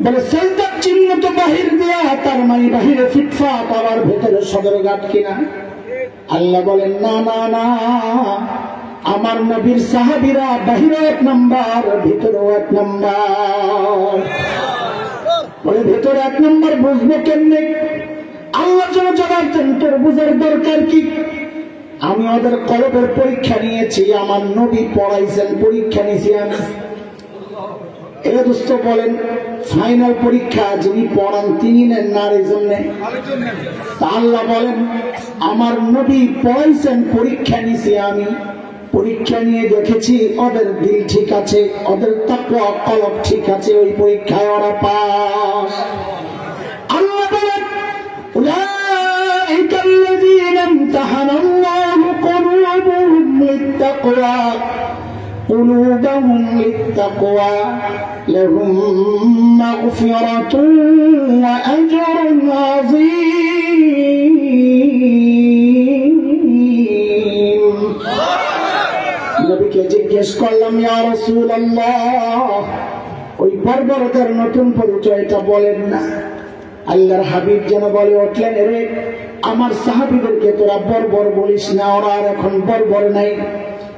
বলে সেজদার চিহ্ন তো বাহির দেয়া, তার মানে বাহিরে ফিটফাট, আবার ভেতরে সদরঘাট কিনা? আল্লাহ বলেন না না না, আমার নবীর সাহাবীরা বাহিরে এক নাম্বার, ভিতরেও এক নাম্বার। বলে ভেতরে এক নাম্বার বুঝবো কেমনে? আল্লাহ যেন জবাব দেন, তোর বুঝার দরকার কি? আমি ওদের কলবের পরীক্ষা নিয়েছি, আমার নবী পড়াইছেন, পরীক্ষা নিয়েছি আমি। এরা দোস্ত বলেন ফাইনাল পরীক্ষা যিনি পড়ান তিনি নেন না এই জন্যে। আল্লাহ বলেন আমার নবী পড়াইছেন, পরীক্ষা নিছি আমি, পরীক্ষা নিয়ে দেখেছি ওদের দিল ঠিক আছে, ওদের তাকওয়া কলব ঠিক আছে, ওই পরীক্ষায় ওরা পাস। আল্লাহ বলেন উলাইকা আল্লাযীনা ইমতাহানাল্লাহু কুলুবুহুম লিত্তাকওয়া قلوبهم للتقوى لهم مغفرة وأجر عظيم নবীকে জিজ্ঞেস করলাম ইয়া রাসূলুল্লাহ ওই বর্বরতার নতুন পরিচয়টা বলেন না। আল্লাহর হাবিব যেন বলে উঠলেন রে আমার সাহাবীদেরকে তোরা বর্বর বলিস না, ওরা আর এখন বর্বর নাই,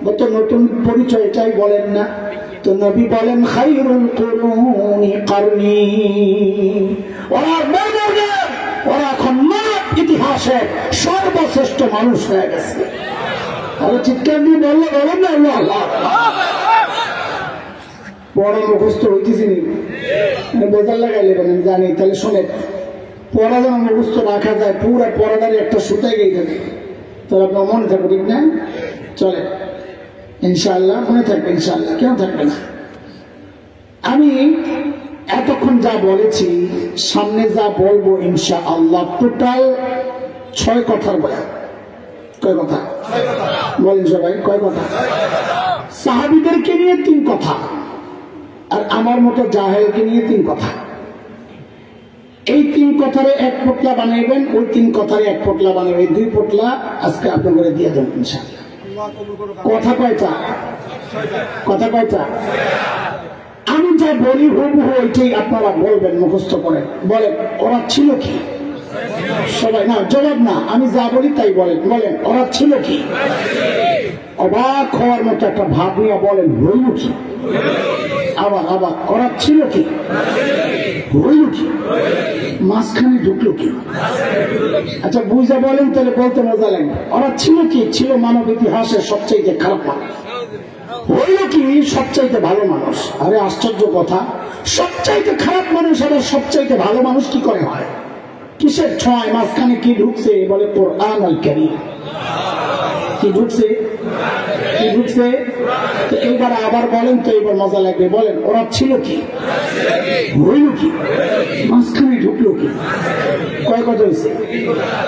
গত নতুন পরিচয়টাই বলেন না। তো নবী বলেন খায়রুল কুরুনি কারনি, ওরা বর্বর না, ওরা এখন মানব ইতিহাসে সর্বশ্রেষ্ঠ মানুষ হয়ে গেছে। আর চিৎকার দিয়ে বললো বলেন না আল্লাহ পড়া মুখস্থ হইতেছি নি বেজার লাগাইলে আমি জানি, তাহলে শোনে পড়া যেন মুখস্থ রাখা যায়, পুরো পড়াটারে একটা সুতায় গিয়ে থাকে, তাহলে আপনার মনে থাকবে, ঠিক না? চলে ইনশাআল্লাহ মনে থাকবে, ইনশাআল্লাহ কেন থাকবে না। আমি এতক্ষণ যা বলেছি, সামনে যা বলবো ইনশাআল্লাহ টোটাল 6 কথার বয়ান। কয় কথা বলেন সবাই? কয় কথা? সাহাবীদেরকে নিয়ে 3 কথা, আর আমার মতো জাহেলকে নিয়ে 3 কথা। এই 3 কথারে 1 পোটলা বানাইবেন, ওই 3 কথারে 1 পোটলা বানাইবেন, 2 পোটলা আজকে আপনাদের দিয়ে দেবেন ইনশাআল্লাহ। কথা কয়টা? কথা কয়টা? আমি যা বলি হুবহু ওইটাই আপনারা বলবেন, মুখস্থ করেন। বলেন ওরা ছিল কি? সবাই না, জবাব না, আমি যা বলি তাই বলেন। বলেন ওরা ছিল কি? অবাক হওয়ার মতো একটা ভাব নিয়ে বলেন হইল কি? আবার আবার ওরা ছিল কি? হইল কি? মাঝখানে ঢুকলো কি? আচ্ছা বুঝা বলেন, তাহলে বলতে মজা লাগবে। ওরা ছিল কি? ছিল মানব ইতিহাসের সবচাইতে খারাপ মানুষ। হইল কি? সবচাইতে ভালো মানুষ। আরে আশ্চর্য কথা, সবচাইতে খারাপ মানুষ আবার সবচাইতে ভালো মানুষ কি করে হয়? কিসের ছয়? মাঝখানে কি ঢুকছে? বলে কোরআন আল কারীম। কি ঢুকছে? কি ঢুকছে? তো এইবার আবার বলেন তো, এবার মজা লাগবে। বলেন ওরা ছিল কি? হইল কি? মাঝখানে ঢুকলো কি? কয় কথা হয়েছে?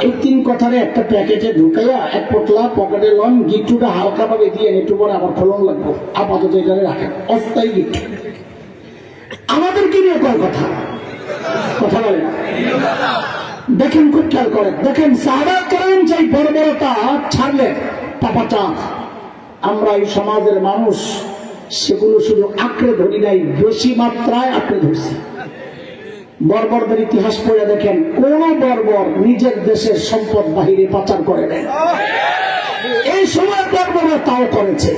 এই 3 কথারে একটা প্যাকেটে ঢুকাইয়া 1 পোটলা পকেটে লন, গিট্টুটা হালকা ভাবে দিয়ে একটু পরে আবার খোলন লাগবো। আপাতত এটারে রাখেন, অস্থায়ী গিট্টু। আমাদেরকে নিয়ে কয় কথা? কথা বলেন, দেখেন খুব খেয়াল করেন। দেখেন সাহাবা কেরাম যে বর্বরতা ছাড়লেন পাপাচার, আমরা এই সমাজের মানুষ সেগুলো শুধু আঁকড়ে ধরি নাই, বেশি মাত্রায় আঁকড়ে ধরছি। বর্বরদের ইতিহাস পড়ে দেখেন, কোন বর্বর নিজের দেশের সম্পদ বাহিরে পাচার করে নেয়। এই সময় বর্বররা তাও করেছে।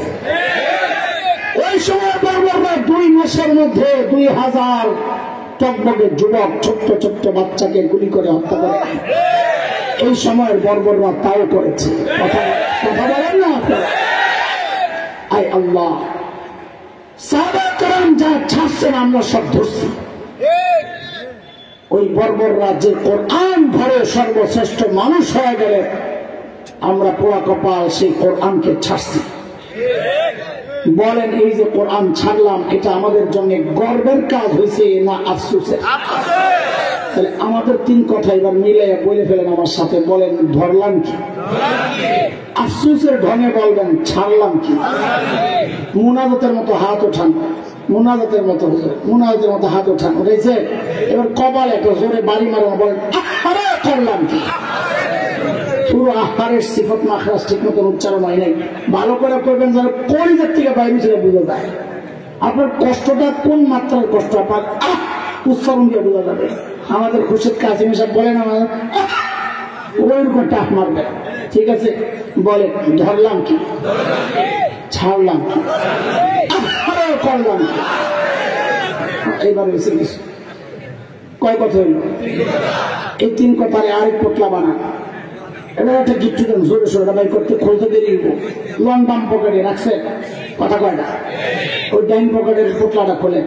ওই সময় বর্বররা 2 মাসের মধ্যে 2000 টকবগের যুবক, ছোট্ট ছোট্ট বাচ্চাকে গুলি করে হত্যা করে। এই সময়ের বর্বররা তাও করেছে। কথা বলেন না আপনারা? আয় আল্লাহ, সাহাবা কেরাম যা ছাড়ছেন আমরা সব ধরছি। ওই বর্বররা যে কোরআন ধরে সর্বশ্রেষ্ঠ মানুষ হয়ে গেলে, আমরা পোড়া কপাল সেই কোরআনকে ছাড়ছি। বলেন এই যে কোরআন ছাড়লাম, এটা আমাদের জন্য গর্বের কাজ হয়েছে না আফসোসের? তাহলে আমাদের 3 কথা এবার মিলে বলে ফেলেন আমার সাথে। বলেন ধরলাম কি? আফসোসের ঢঙে বলবেন ছাড়লাম কি? মুনাজাতের মতো হাত ওঠান, মুনাজাতের মতো, মুনাজাতের মতো হাত ওঠান। উঠেছে? এবার কপাল একটা জোরে বাড়ি মারেন, বলেন আরে করলাম কি? পুরো আহারের সিফত মাখরাজ ঠিক মতো উচ্চারণ হয় নাই। ভালো করে করবেন যেন কলিজার থেকে বাইরে ছিল বোঝা যায় আপনার কষ্টটা কোন মাত্রার কষ্ট, আপনার উচ্চারণ দিয়ে বোঝা যাবে। আমাদের খুরশিদ কাসিম সাহেব বলেন আমাদের ওইরকম টাক মারবে। ঠিক আছে, বলে ধরলাম কি? ছাড়লাম কি? করলাম কি? এইবার হয়েছে কিছু। কয় কথা হইল? এই 3 কথারে আরেক পোটলা বানান। এবার একটা গিফট দেন, জোরে সোরে বাই করতে খুলতে দেরি হইব। লং বাম পকেটে রাখছে, কথা কয় না? ওই ডাইন পকেটের পোটলাটা খোলেন,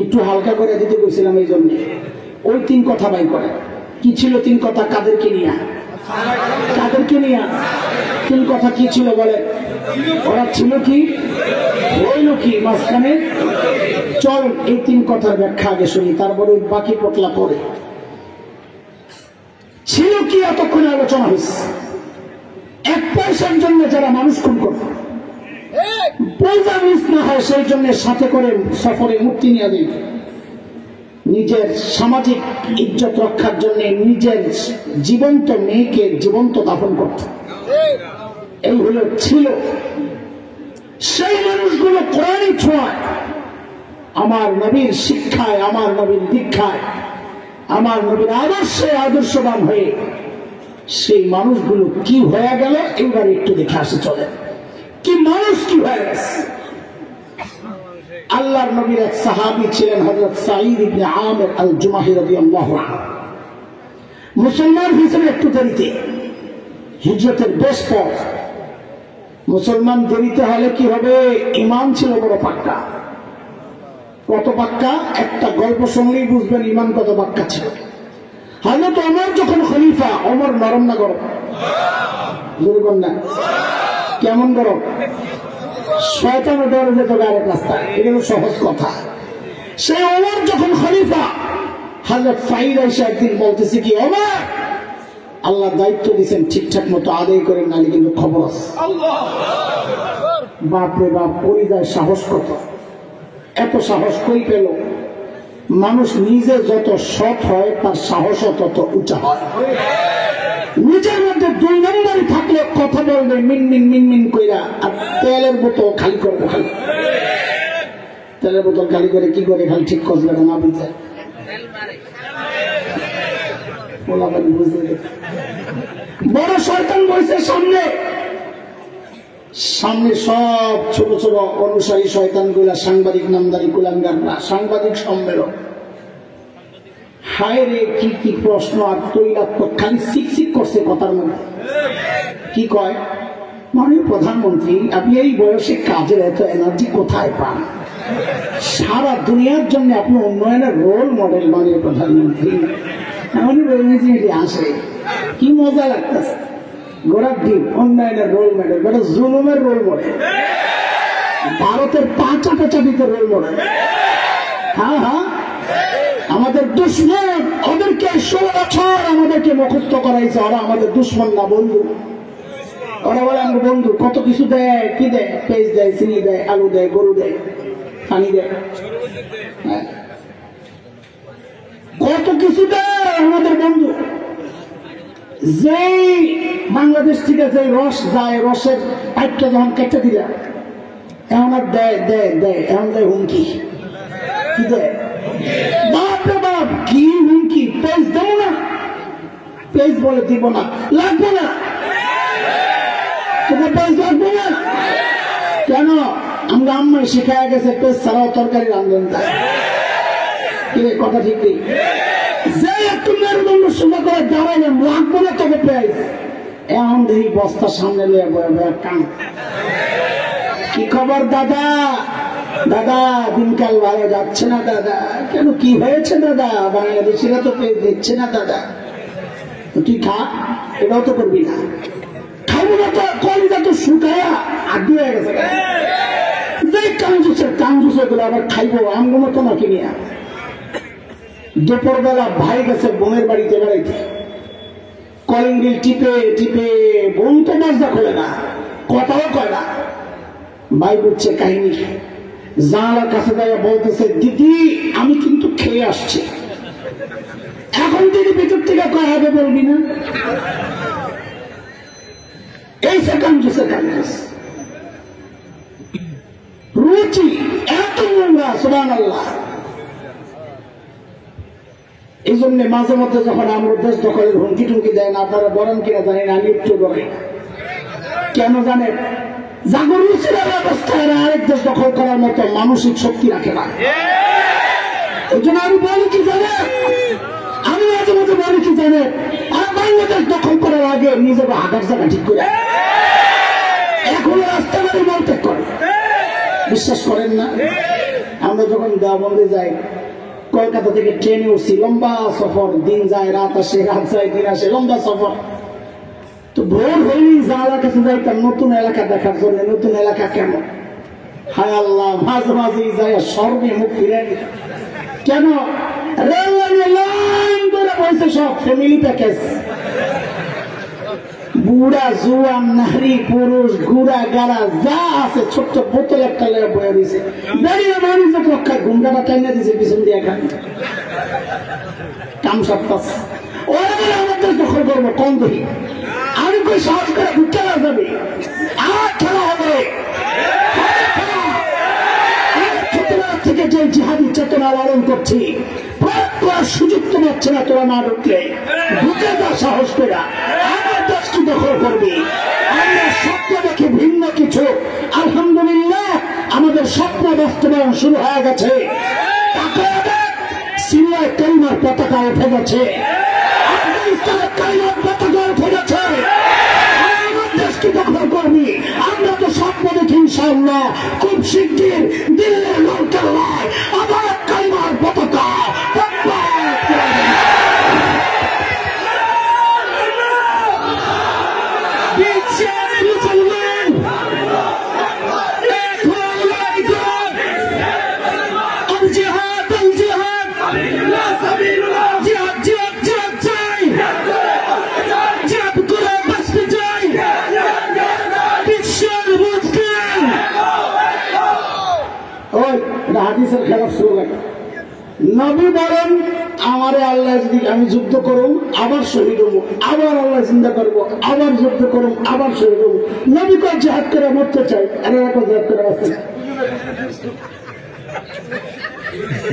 একটু হালকা করে দিতে কইছিলাম এই জন্য। ওই 3 কথা বাই করে কি ছিল 3 কথা? কাদেরকে নিয়ে? কাদেরকে নিয়ে 3 কথা কি ছিল বলে? ওরা ছিল কি, হইল কি মাঝখানে? চল এই 3 কথার ব্যাখ্যা আগে শুনি, তারপরে বাকি পটলা পরে। ছিল কি এতক্ষণে আলোচনা হয়েছে? 1 পয়সার জন্য যারা মানুষ খুন করত, পয়সা মিস না হয় সেই জন্য সাথে করে সফরে মুক্তি নিয়ে দিত, নিজের সামাজিক ইজ্জত রক্ষার জন্য নিজের জীবন্ত মেয়েকে জীবন্ত দাফন করত। এই হলো ছিল। সেই মানুষগুলো কোরআনের ছোঁয়ায়, আমার নবীর শিক্ষায়, আমার নবীর দীক্ষায়, আমার নবীর আদর্শে আদর্শবান হয়ে সেই মানুষগুলো কি হয়ে গেল এইবার একটু দেখে আসে। চলে কি মানুষ কি হয়ে গেছে। আল্লাহর নবীর এক সাহাবী ছিলেন হযরত সাঈদ ইবনে আমির আল জুমাহি রাদিয়াল্লাহু আনহু। মুসলমান হিসেবে একটু দেরিতে, হিজরতের বেশ পর। মুসলমান দেরিতে হলে কি হবে? ঈমান ছিল বড় পাক্কা। কত পাক্কা? একটা গল্প শুনলেই বুঝবেন ঈমান কত পাক্কা ছিল। হযরত ওমর যখন খলিফা, ওমর নরম না গরম? বলবেন না কেমন গরম? শয়তানের ডরে যেত গায়ের রাস্তায়, এগুলো সহজ কথা। সেই ওমর যখন খলিফা, হযরত সাঈদ আয়েশা একদিন বলতেছে কি, ওমর আল্লাহ দায়িত্ব দিয়েছেন ঠিকঠাক মতো আদায় করেন, নাহলে কিন্তু খবর আছে। বাপরে বাপ, পরিযায় সাহস কত! এত সাহস কই পেল? মানুষ নিজে যত সৎ হয় তার সাহসও তত উঁচা হয়। নিজের মধ্যে 2 নম্বরই থাকলে কথা বলবে মিনমিন মিনমিন কইরা, আর তেলের বোতল খালি করবো। খালি তেলের বোতল খালি করে কি করে? খালি ঠিক করবে না, না বুঝলে বড় শয়তান বসে সামনে সামনে সব ছোট ছোট অনুসারী শয়তান গুলা, সাংবাদিক নামদারি কুলাঙ্গাররা, সাংবাদিক সম্মেলন। হায় রে, কি কি প্রশ্ন আর তৈলাত্মক, খালি শিক করছে কথার মধ্যে। কি কয়? মাননীয় প্রধানমন্ত্রী, আপনি এই বয়সে কাজের এত এনার্জি কোথায় পান? সারা দুনিয়ার জন্য আপনি উন্নয়নের রোল মডেল। মাননীয় প্রধানমন্ত্রী, এমনই রাজনীতি আসে, কি মজা লাগতেছে। গোড়ার ডিম উন্নয়নের রোল মডেল, বড় জুলুমের রোল মডেল, ভারতের পাচাপাচাবিতে রোল মডেল। হ্যাঁ হ্যাঁ, আমাদের দুশ্মন, ওদেরকে 16 বছর আমাদেরকে মুখস্থ করাইছে। ওরা আমাদের দুশ্মন না, বন্ধু। ওরা বলে আমাকে বন্ধু, কত কিছু দেয়, কি দেয়? পেঁয়াজ দেয়, চিনি দেয়, আলু দেয়, গরু দেয়, পানি দেয়, কত কিছু দেয় আমাদের বন্ধু। যেই বাংলাদেশ থেকে যে রস যায়, রসের পাইপটা যখন কেটে দিলে এখন আর দেয় দেয় দেয়, এখন দেয় হুমকি। কি দেয়? বাপরে বাপ, কি হুমকি! পেঁয়াজ দেবো না, পেঁয়াজ বলে দিব না, লাগবে না, তোমার পেঁয়াজ লাগবে না। কেন? আমরা আম্মা শিখায় গেছে পেঁয়াজ ছাড়াও তরকারি রান্ধন যায়। কথা ঠিক নেই। যে একটু মেরুদণ্ড সোজা করে দাঁড়াইলাম, লাগবে না তবে পেঁয়াজ, এখন দেখি বস্তার সামনে লিয়ে বয়ে বয়ে কান। কি খবর দাদা? দাদা দিনকাল ভালো যাচ্ছে না দাদা। কেন, কি হয়েছে দাদা? বাংলাদেশিরা তো পেঁয়াজ দিচ্ছে না দাদা। তুই খা, এটাও তো করবি না। খাবো না তো, কলিজা তো শুকায়া আড্ডি হয়ে গেছে। যে কাঞ্জুসে গুলো আবার খাইবো, আমগুলো তো না কিনিয়া। দুপুরবেলা ভাই গেছে বোনের বাড়িতে বেড়াইতে, কলিং বিল টিপে টিপে, বোন তো দরজা খোলে না, কথাও কয় না। ভাই বুঝছে কাহিনী, জানালার কাছে যাইয়া বলতেছে, দিদি আমি কিন্তু খেয়ে আসছি। এখন দিদি ভিতর থেকে কয়, হবে বলবি না? এই সে কাঞ্জুসে কাঞ্জুস রুচি এত নোংরা, সুবহানাল্লাহ। এই জন্য মাঝে মধ্যে যখন আমরা দেশ দখলের হুমকি টুমকি দেয় না, আপনারা বলেন কিনা জানি না, আমি একটু ডরাই। কেন জানেন? জাগরুচির অবস্থায় আরেক দেশ দখল করার মতো মানসিক শক্তি রাখে না। এই জন্য আমি বলি কি জানেন, আমি মাঝে মাঝে বলি কি জানেন, আর বাংলাদেশ দখল করার আগে নিজেকে হাঁটার জায়গা ঠিক করে এখনো রাস্তাঘাটে মলত্যাগ করে। বিশ্বাস করেন না? আমরা যখন দেওবন্দে যাই, কলকাতা থেকে ট্রেনে উঠছি, লম্বা সফর, দিন যায় রাত আসে, রাত যায় দিন আসে, লম্বা সফর। তো ভোর হইলেই জানালার কাছে যাইতাম নতুন এলাকা দেখার জন্য, নতুন এলাকা কেমন। হায় আল্লাহ, মাঝে মাঝে যায় সর্বে মুখ ফিরে কেন রেললাইনে লাইন করে বসে সব ফ্যামিলি প্যাকেজ, বুড়া জুয়ান নারী পুরুষ গুড়া গাড়া যা আছে, ছোট্ট বোতল একটা লেগে বয়ে দিয়েছে, দাঁড়িয়ে মানুষ রক্ষা গুন্ডাটা টাইনা দিয়েছে পিছন দিয়ে এখানে কাম সপ্তাহ। ওরা বলে আমাদের দখল করবো কম দেখি, আমি কই সাহস করে খেলা যাবে, আর খেলা হবে। ছোটবেলা থেকে যে জিহাদি চেতনা লালন করছি, সুযোগ তো পাচ্ছে না, তোরা না ঢুকলে ঢুকে যা সাহস করে আমার দেশকে দখল করবি। আমরা স্বপ্ন দেখে ভিন্ন কিছু, আলহামদুলিল্লাহ আমাদের স্বপ্ন বাস্তবায়ন শুরু হয়ে গেছে। সিরিয়ায় কালিমার পতাকা উঠে গেছে, আফগানিস্তানের কালিমার পতাকা উঠে গেছে। আমার দেশকে দখল করবি, আমরা তো স্বপ্ন দেখি ইনশাআল্লাহ খুব শিগগির দিল্লির লালকেল্লায় আবার কালিমার পতাকা হাদিসের খেলাফ স্লোগান। নবী বলেন আমারে আল্লাহ যদি আমি যুদ্ধ করুম আবার শহীদ হবো, আবার আল্লাহ চিন্তা করবো, আবার যুদ্ধ করুম আবার শহীদ হবো। নবী কয় জিহাদ করে মরতে চাই, আরে এখন জিহাদ করে বাঁচতে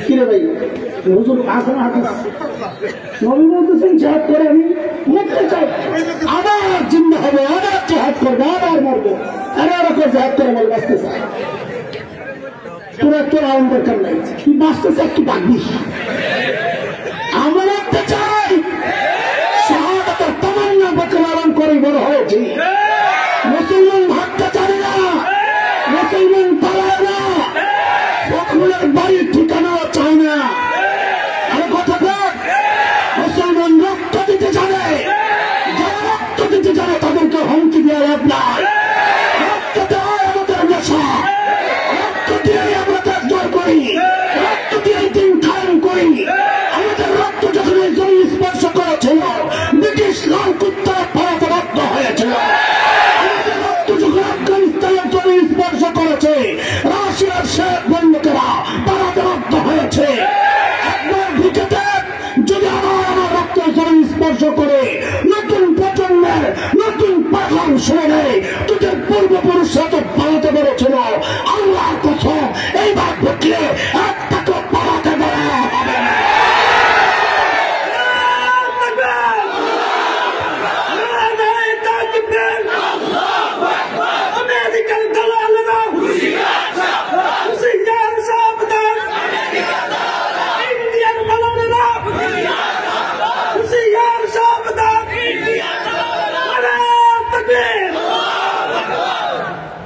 কিরে ভাই হুজুর আসেন হাদিস। নবী বলতেছেন জিহাদ করে আমি মরতে চাই, আবার জিন্দা হবো, আবার জিহাদ করবো, আবার মরবো, আরে এখন জিহাদ করে বল বাঁচতে চাই। তোরা তোর আইন দরকার নাই, তুই বাঁচতে চাই তুই ডাকবি। আমরা রাখতে চাই শাহাদাতের তামান্না বুকে লালন করে বড় হয়েছি। মুসলমান ভাবতে চাই না, মুসলমান পালায় না, ফখরুলের বাড়ির ঠিকানাও চায় না। আর কথা বল, মুসলমান রক্ত দিতে জানে, যারা রক্ত দিতে জানে তাদেরকে হুমকি দেওয়া লাভ নাই। রক্ত দেওয়া আমাদের নেশা, রক্ত দিয়ে আমরা দেশ জয় করি, রক্ত দিয়ে দিন কায়েম করি। আমাদের রক্ত যখন এই জমি স্পর্শ করেছিল, ব্রিটিশ লাল কুত্তারা পালাতে বাধ্য হয়েছিল। আমাদের রক্ত যখন আফগানিস্তানের জমি স্পর্শ করেছে, রাশিয়ার শেখ বন্ধুকেরা পালাতে বাধ্য হয়েছে। একবার ঢুকে দেখ, যদি আমার রক্ত জমি স্পর্শ করে নতুন প্রজন্মের নতুন পাঠান শুনে নেয়, তোদের পূর্বপুরুষরা তো পালাতে পেরেছিল। আল্লাহর কসম, এইবার ঢুকলে একটাকে পালাতে দেওয়া হবে না।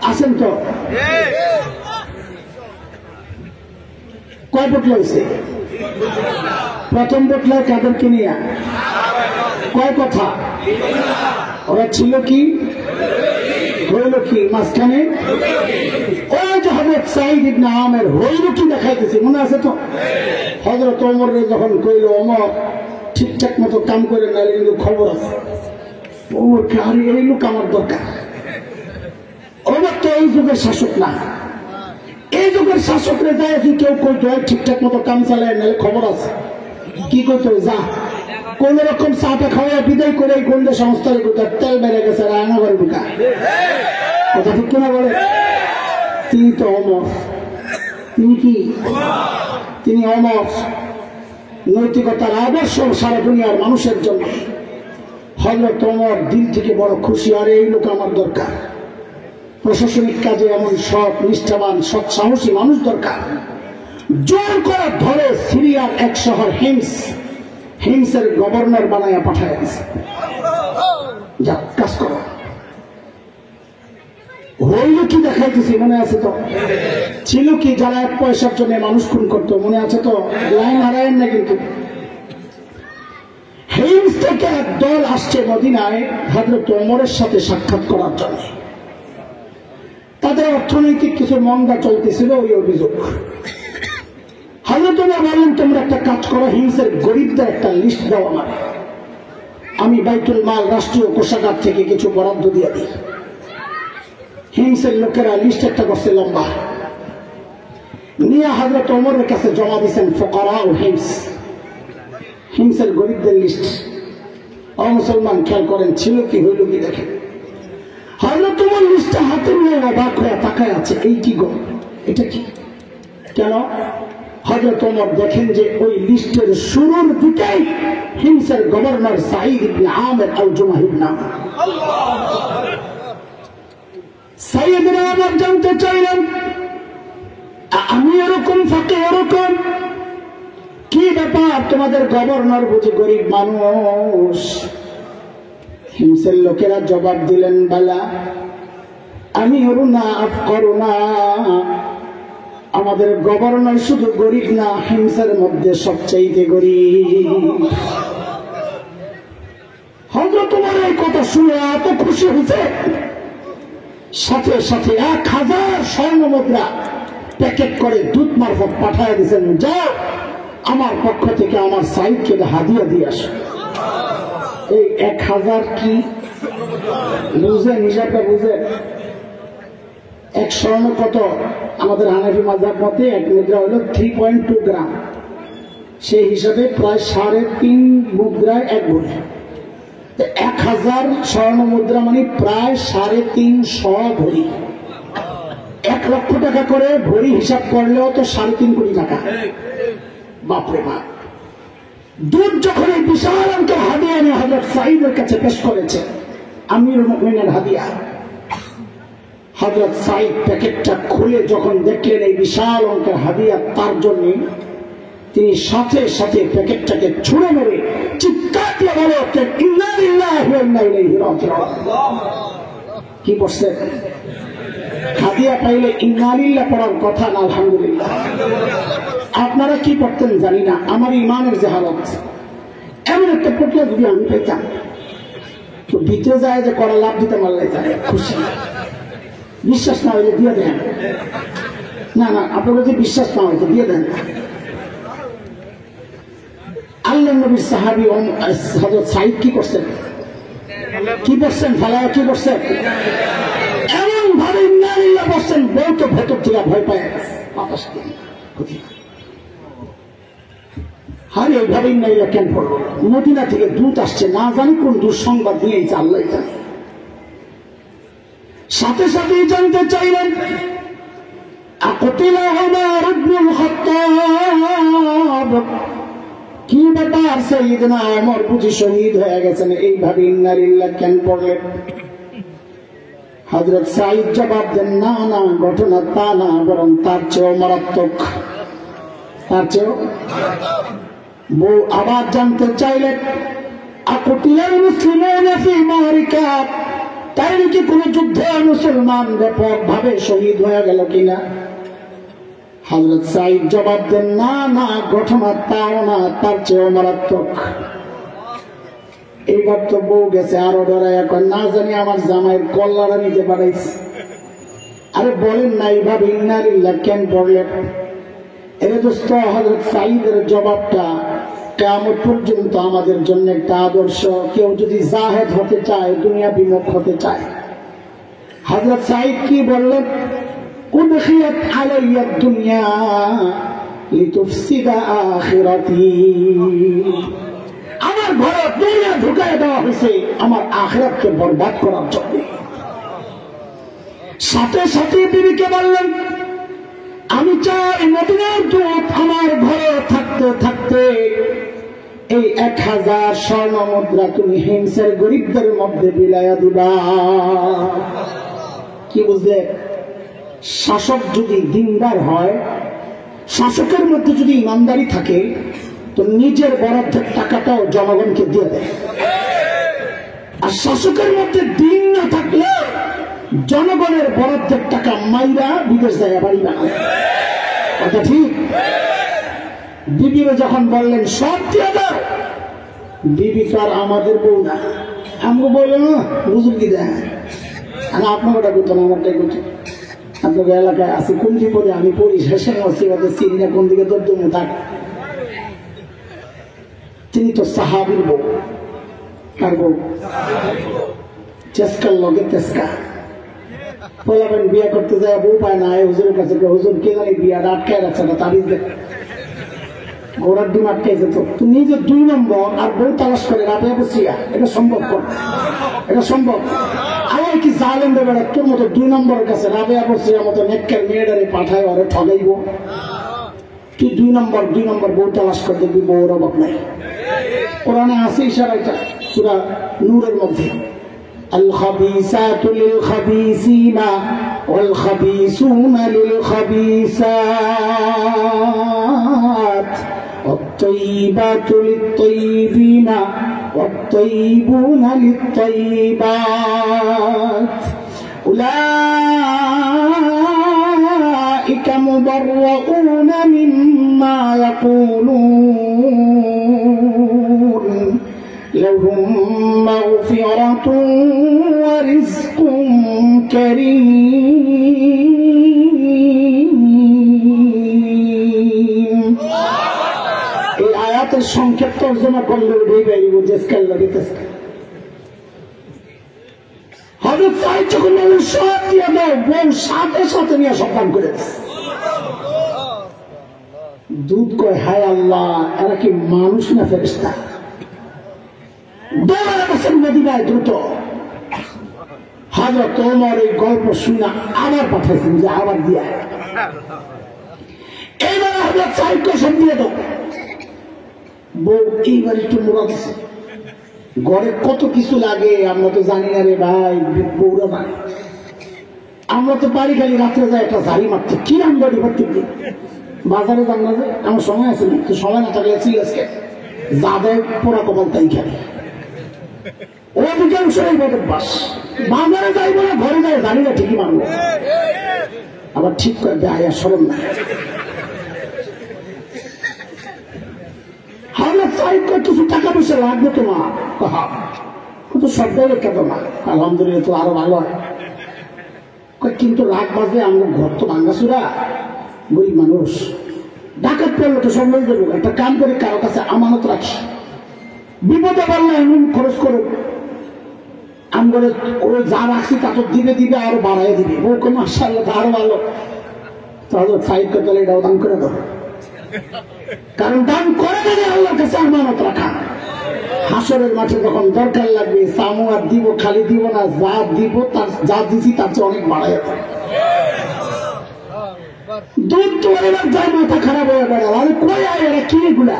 আসেন তো কয় বোতল হয়েছে? প্রথম বোতলায় কাদেরকে নিয়ে কয় কথা? ওরা ছিল কি, হইল কি মাঝখানে? ওই যে হযরত সাঈদ ইবনে আমের হইল কি দেখাইতেছে, মনে আছে তো? হযরত ওমর যখন কইল ওমর ঠিকঠাক মতো কাম করে না, কিন্তু খবর আছে। ওমর কারি এই লোক আমার দরকার। ওমর তো এই যুগের শাসক না, এই যুগের শাসকরে যায় যদি কেউ কইতো ঠিকঠাক মতো কাম চালায় নাহলে খবর আছে, কি করতো? যা কোন রকম চাটা খাওয়া বিদায় করে এই গন্ডে সংস্থারে কোথায় তেল বেড়ে গেছে, রায়না করে ঢুকা। কথা ঠিক কিনা বলে? তিনি তো অমর। তিনি কি? তিনি অমর। নৈতিকতার আদর্শ সারা দুনিয়ার মানুষের জন্য। হযরত ওমর দিল থেকে বড় খুশি, আর এই লোক আমার দরকার। প্রশাসনিক কাজে এমন সৎ নিষ্ঠাবান সৎ সাহসী মানুষ দরকার। জোর করে ধরে সিরিয়ার এক শহর হিমসের গভর্নর বানাইয়া পাঠায় দিছে, যা কাজ করো। হইল কি দেখাইতেছি মনে আছে তো? ছিল কি যারা 1 পয়সার জন্য মানুষ খুন করতো মনে আছে তো? লাইন হারায়েন না কিন্তু। হিমস থেকে এক দল আসছে মদিনায় হযরত ওমরের সাথে সাক্ষাৎ করার জন্য। তাদের অর্থনৈতিক কিছু মন্দা চলতেছিল, ওই অভিযোগ। হযরত ওমর বললেন, তোমরা একটা কাজ করো, হিমসের গরিবদের একটা লিস্ট দাও আমারে, আমি বাইতুল মাল রাষ্ট্রীয় কোষাগার থেকে কিছু বরাদ্দ দিয়ে দিই। হিমসের লোকেরা লিস্ট একটা করছে লম্বা, নিয়ে হযরত ওমরের কাছে জমা দিয়েছেন। ফুকারা ও হিমসের গরিবদের লিস্ট। মুসলমান খেয়াল করেন ছিল কি হইল কি দেখেন। হযরত ওমর লিস্টটা হাতে নিয়ে অবাক হয়ে তাকায় আছে, এই কি গো, এটা কি? কেন? হযরত ওমর দেখেন যে ওই লিস্টের শুরুর দিকেই হিমসের গভর্নর সাঈদ ইবনে আমির আল জুমাহির নাম। সাঈদ ইবনে আমির জানতে চাইলেন, আমি এরকম ফাঁকে এরকম কি ব্যাপার, তোমাদের গভর্নর বুঝি গরিব মানুষ? হিমসের লোকেরা জবাব দিলেন, বালা আমি না করো না, আমাদের গভর্নর শুধু গরিব না, হিমসের মধ্যে সবচাইতে গরিব। হযরত ওমর এই কথা শুনে এত খুশি হয়েছে, সাথে সাথে 1000 স্বর্ণ মুদ্রা প্যাকেট করে দূত মারফত পাঠায় দিয়েছেন, যাও আমার পক্ষ থেকে আমার সাইদকে হাদিয়া দিয়ে আসো। এই 1000 কি বুঝে, হিসাবটা বুঝে? 1 স্বর্ণ কত? আমাদের হানাফি মাযহাব মতে 1 মুদ্রা হলো 3.2 গ্রাম। সেই হিসাবে প্রায় 3.5 মুদ্রায় 1 ভরি। 1000 স্বর্ণ মুদ্রা মানে প্রায় 350 ভরি। 1 লক্ষ টাকা করে ভরি হিসাব করলেও তো 3.5 কোটি টাকা। বাপরে বাপ। দূত যখন এই বিশাল অঙ্কের হাদিয়া এনে হযরত সাঈদের কাছে পেশ করেছে, আমিরুল মুমিনের হাদিয়া, হযরত সাঈদ প্যাকেটটা খুলে যখন দেখলেন এই বিশাল অঙ্কের হাদিয়া তার জন্য, তিনি সাথে সাথে প্যাকেটটাকে ছুঁড়ে মেরে চিৎকার দিয়ে বললেন, ইন্না লিল্লাহি ওয়া ইন্না ইলাইহি রাজিউন। কি বলছেন? হাদিয়া পাইলে ইন্না লিল্লাহ পড়ার কথা না আলহামদুলিল্লাহ। আপনারা কি করতেন জানি না, আমার ইমানের যে হালত, এমন একটা পটলা যদি আমি পেতাম তো ভিতরে যায় যে করা লাভ দিতে পারলে যায় খুশি। বিশ্বাস না হইলে দিয়ে দেন, না না আপনার যদি বিশ্বাস না হয়তো দিয়ে দেন। আল্লাহ নবীর সাহাবী হযরত সাঈদ কি করছেন? কি করছেন? ফালায়া কি করছেন? এমন ভাবে ইন্না লিল্লাহ বলছেন, বউ তো ভেতর থেকে ভয় পায় বাতাস দিয়ে। আরে এইভাবে ইন্না লিল্লাহ কেন পড়লো? মদিনা থেকে দূত আসছে, না জানি কোন দুঃসংবাদ নিয়েছে, আল্লাহ জানে। সাথে সাথেই জানতে চাইলেন, আকুতিলা ওমর ইবনুল খাত্তাব, কি ব্যাপার সাইয়েদনা ওমর বুঝি শহীদ হয়ে গেছেন, এইভাবে ইন্না লিল্লাহ কেন পড়লেন? হযরত সাঈদ জবাব দেন, না না, ঘটনা তা না, বরং তার চেয়েও মারাত্মক, তার চেয়েও। বউ আবার জানতে চাইলেন, আকুতিলাল মুসলিমুনা ফি মারিকা, তাই নাকি কোন যুদ্ধে মুসলমান ব্যাপক ভাবে শহীদ হয়ে গেল কিনা? হযরত সাঈদ জবাব দেন, না না, ঘটনা তাও না, তার চেয়েও মারাত্মক। এইবার তো বউ গেছে আরো ডরায়, এখন না জানি আমার জামাইয়ের কল্লাটা নিতে পারাইছে। আরে বলেন না, এইভাবে ইন্না লিল্লাহ কেন পড়লেন? এরে দোস্ত, হযরত সাঈদের জবাবটা কিয়ামত পর্যন্ত আমাদের জন্য একটা আদর্শ। কেউ যদি জাহেদ হতে চায়, দুনিয়া বিমুখ হতে চায়, হযরত সাঈদ কি বললেন? উদখিলাত আলাইয়া দুনিয়া লিতুফসিদা আখিরাতি, আমার ঘরে দুনিয়া ঢুকায় দেওয়া হয়েছে আমার আখিরাতকে বরবাদ করার জন্য। সাথে সাথে বিবিকে বললেন, আমি চাই মদিনার দূত আমার ঘরে থাকতে থাকতে এই 1000 স্বর্ণ মুদ্রা তুমি হিমসের গরিবদের মধ্যে বিলাইয়া দিবা। কি বুঝলে? শাসক যদি দিনদার হয়, শাসকের মধ্যে যদি ইমানদারি থাকে, তো নিজের বরাদ্দের টাকাটাও জনগণকে দিয়ে দেয়। আর শাসকের মধ্যে দিন না থাকলে জনগণের বরাদ্দের টাকা মাইরা বিদেশ জায়গা বাড়ি বানায়। কথা ঠিক? বিবিরে যখন বললেন সব দিয়ে দাও, বিবি তো আর আমাদের বউ না, আমাকে বললেন বুজুর্গি দেয় আপনার ওটা করতো না, আমারটাই করতো। আপনাকে এলাকায় আছে কোন বিপদে আমি পড়ি, শেষে চিনি না কোন দিকে দর্দম থাক। তিনি তো সাহাবির বউ। কার বউ? চেষ্কার লগে তেস্কা। বলাবেন বিয়ে করতে যায় বউ পায় না, হুজুরের কাছে হুজুর কে জানি বিয়া আটকায় রাখছে না, তাবিজ দেখ ঘোড়ার ডিম আটকাইছে। তো তুই নিজে 2 নম্বর আর বউ তালাশ করে রাবে বসিয়া, এটা সম্ভব কর? এটা সম্ভব? আমার কি জালেম দেবে তোর মতো 2 নম্বরের কাছে রাবেয়া বসিয়া মতো নেককার মেয়েটারে পাঠায় ওরে ঠগাইব? তুই 2 নম্বর বউ তালাশ করে দেখবি বউর অভাব নাই। কোরআনে আছে ইশারাটা সূরা নূরের মধ্যে, আল খাবিসাতু লিল খাবিসিনা ওয়াল খাবিসুনা লিল খাবিসাত والطيبات للطيبين والطيبون للطيبات أولئك مبرؤون مما يقولون لهم مغفرة ورزق كريم। এই আয়াতের সংক্ষেপ তর্জমা করলে হযরত সাইদ যখন সব দিয়ে দেয়, বউ সাথে সাথে নিয়ে সন্তান করে দুধ কয় হায় আল্লাহ, এরা কি মানুষ না ফেরেশতা? মদিনায় দ্রুত হযরত ওমর এই গল্প শুনে আবার পাঠাইছেন যে আবার দিয়া এইবার হযরত সাইদকে সব দিয়ে দাও। বউ এইবার একটু মোড়া দিছে। ঘরে কত কিছু লাগে আমরা তো জানি না রে ভাই, বউরা জানে। আমরা তো বাড়ি খালি রাত্রে যাই একটা ঝাড়ি মারতে, কি রামবাড়ি প্রত্যেক দিন বাজারে যান না যে আমার সময় আছে না, তো সময় না থাকলে আজকে যাদের পোড়া কপাল তাই খাবে। অধিকাংশ এই মতো বাস বাজারে যাইব না, ঘরে যাই জানি না, ঠিকই মানবো। আবার ঠিক করে দেয় আর সরম না। কিছু টাকা পয়সা লাগবে তোমার, কিন্তু সব রেখে তো না, আলহামদুলিল্লাহ তো আরো ভালো হয়। কিন্তু রাগ বাজে, আমরা ঘর তো ভাঙ্গাচুরা, গরিব মানুষ, ডাকাত পড়লে তো সব যাবো। একটা কাম করে কারো কাছে আমানত রাখি, বিপদে পারলে এমন খরচ করো, আমরা ওই যা রাখছি তা তো দিবে দিবে আরো বাড়াই দিবে। ওকে মাশাআল্লাহ আরো ভালো। তাহলে সাইড করতে এটাও দান করে দাও, কারণ দান করে দেবে আল্লাহর কাছে আমানত রাখা। হাসরের মাঠে যখন দরকার লাগবে সামু আর দিব, খালি দিব না, যা দিব তার যা দিছি তার চেয়ে অনেক বাড়াই। দুধ তো এবার যায় মাথা খারাপ হয়ে বেড়াল, আরে কই আয় এরা কি এগুলা।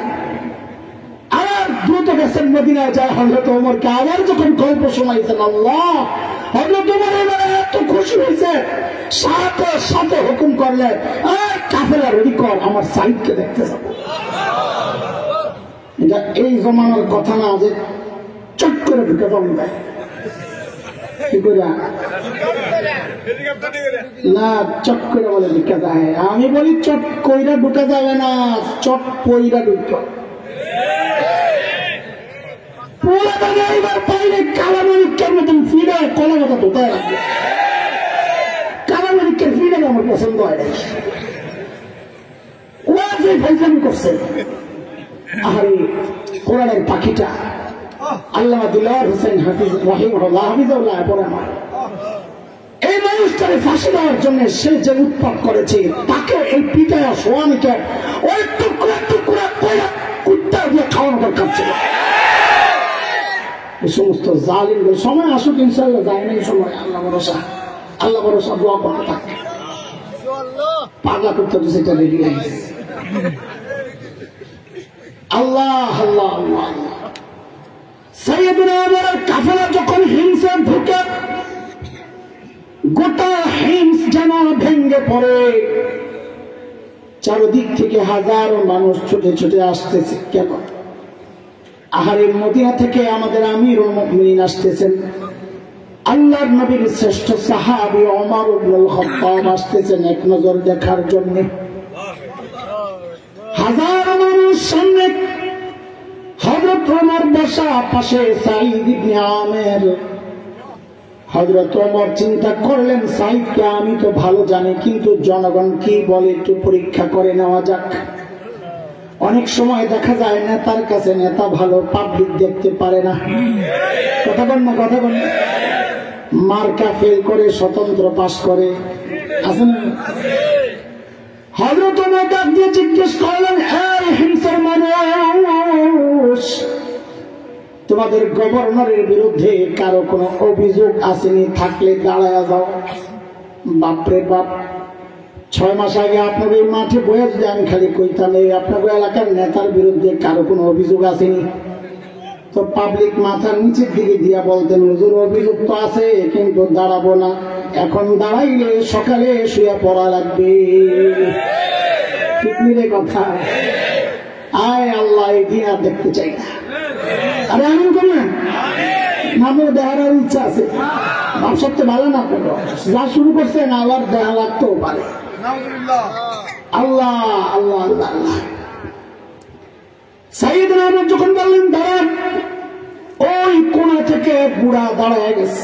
আবার দ্রুত গেছেন মদিনায় যায় হযরত ওমরকে আবার যখন গল্প শোনাইছেন আল্লাহ, হযরত ওমর এবার এত খুশি হয়েছে, সাথে সাথে হুকুম করলেন কাফেলা রেডি কর, আমার সাইদকে দেখতে যাব। এটা এই জমানার কথা না যে চট করে ঢুকে যাবেন কি করে না, চট করে বলে ঢুকে যায়। আমি বলি চট কইরা ঢুকে যাবে না, চট পইরা ঢুকে। বাইরে কালামানিকের মতন ফিরে কলা কথা ধোতায় রাখবে। কালামানিকের ফিরে আমার পছন্দ হয় নাই, ওয়াজে ফাইজলামি করছে। আরে কোরআনের পাখিটা আল্লামা দিলওয়ার হোসেন হাফিজ রাহিমাহুল্লাহ হাফিজাহুল্লাহ পরে আমার এই মানুষটারে ফাঁসি দেওয়ার জন্য সে যে উৎপাত করেছে, তাকে এই পিটায়া সোয়ামীকে ওই টুকরা টুকরা করে কুত্তা দিয়ে খাওয়ানো দরকার ছিল। এই সমস্ত জালিমদের সময় আসুক, ইনশাআল্লাহ যায় না এই সময়। আল্লাহ ভরসা দোয়া করতে থাকে, পাগলা করতে তো সেটা রেডি লাগে। আল্লাহ আল্লাহ আল্লাহ। সাইয়েদুনা ওমরের কাফেলা যখন হিমসে ঢুকে, গোটা হিমস যেন ভেঙ্গে পড়ে, চারদিক থেকে হাজারো মানুষ ছুটে ছুটে আসতেছে। কেন? আহারে মদিনা থেকে আমাদের আমিরুল মুমিনিন আসতেছেন, আল্লাহর নবীর শ্রেষ্ঠ সাহাবী ওমর ইবনুল খাত্তাব আসতেছেন এক নজর দেখার জন্য। হাজার মানুষ সামনে, হযরত ওমর বসা, পাশে সাঈদ ইবনে আমের। হযরত ওমর চিন্তা করলেন, সাঈদকে আমি তো ভালো জানি, কিন্তু জনগণ কি বলে একটু পরীক্ষা করে নেওয়া যাক। অনেক সময় দেখা যায় নেতার কাছে নেতা ভালো, পাবলিক দেখতে পারে না। কথা বল না, কথা বল। মার্কা ফেল করে, স্বতন্ত্র পাস করে, আছে না? হযরত ওমর ডাক দিয়ে জিজ্ঞেস করলেন, এই হিংসার মানুষ, তোমাদের গভর্নরের বিরুদ্ধে কারো কোনো অভিযোগ আসেনি? থাকলে দাঁড়ায়া যাও। বাপরে বাপ, 6 মাস আগে আপনাদের মাঠে বয়ে যদি আমি খালি কইতাম এই আপনাদের এলাকার নেতার বিরুদ্ধে কারো কোনো অভিযোগ আসেনি, তো পাবলিক মাথার নিচের দিকে দিয়া বলতেন, হুজুর অভিযোগ তো আছে কিন্তু দাঁড়াবো না, এখন দাঁড়াইলে সকালে শুয়ে পড়া লাগবে। ঠিক নিলে কথা? আয় আল্লাহ, এই দিন আর দেখতে চাই না। আরে এমন করলেন নামের দেহার ইচ্ছা আছে, ভাবসাব তো ভালো না, আপনার যা শুরু করছেন আবার দেখা লাগতেও পারে। আল্লাহ আল্লাহ আল্লাহ আল্লাহ। সাইয়েদনা ওমর যখন বললেন দাঁড়ান, ওই কোণা থেকে বুড়া দাঁড়ায় গেছে,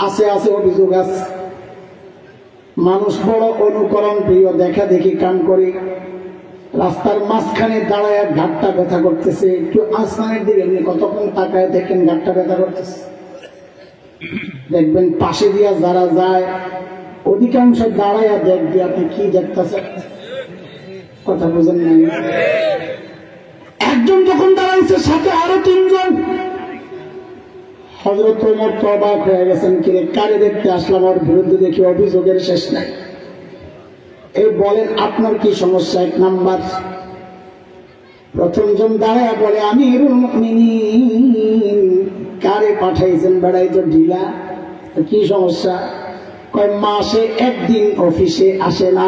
আছে আছে অভিযোগ আছে। মানুষ বড় অনুকরণ প্রিয়, দেখা দেখি কাম করে। রাস্তার মাঝখানে দাঁড়ায় ঘাটটা ব্যথা করতেছে, একটু আসমানের দিকে এমনি কতক্ষণ তাকায় দেখেন ঘাটটা ব্যথা করতেছে। দেখবেন পাশে দিয়া যারা যায় অধিকাংশ দাঁড়ায় দেখবে আপনি কি দেখতেছেন। কথা বুঝেন নাই? একজন যখন দাঁড়াইছে, সাথে আরো 3 জন। হযরত ওমর তো অবাক হয়ে গেছেন, কিরে কারে দেখতে আসলাম, ওর বিরুদ্ধে দেখি অভিযোগের শেষ নাই। এই বলেন আপনার কি সমস্যা? 1 নাম্বার, প্রথম জন দাঁড়ায় বলে, আমিরুল মুমিনিন, কারে পাঠাইছেন বেড়াই তো ঢিলা, কি সমস্যা? কয় মাসে 1 দিন অফিসে আসে না।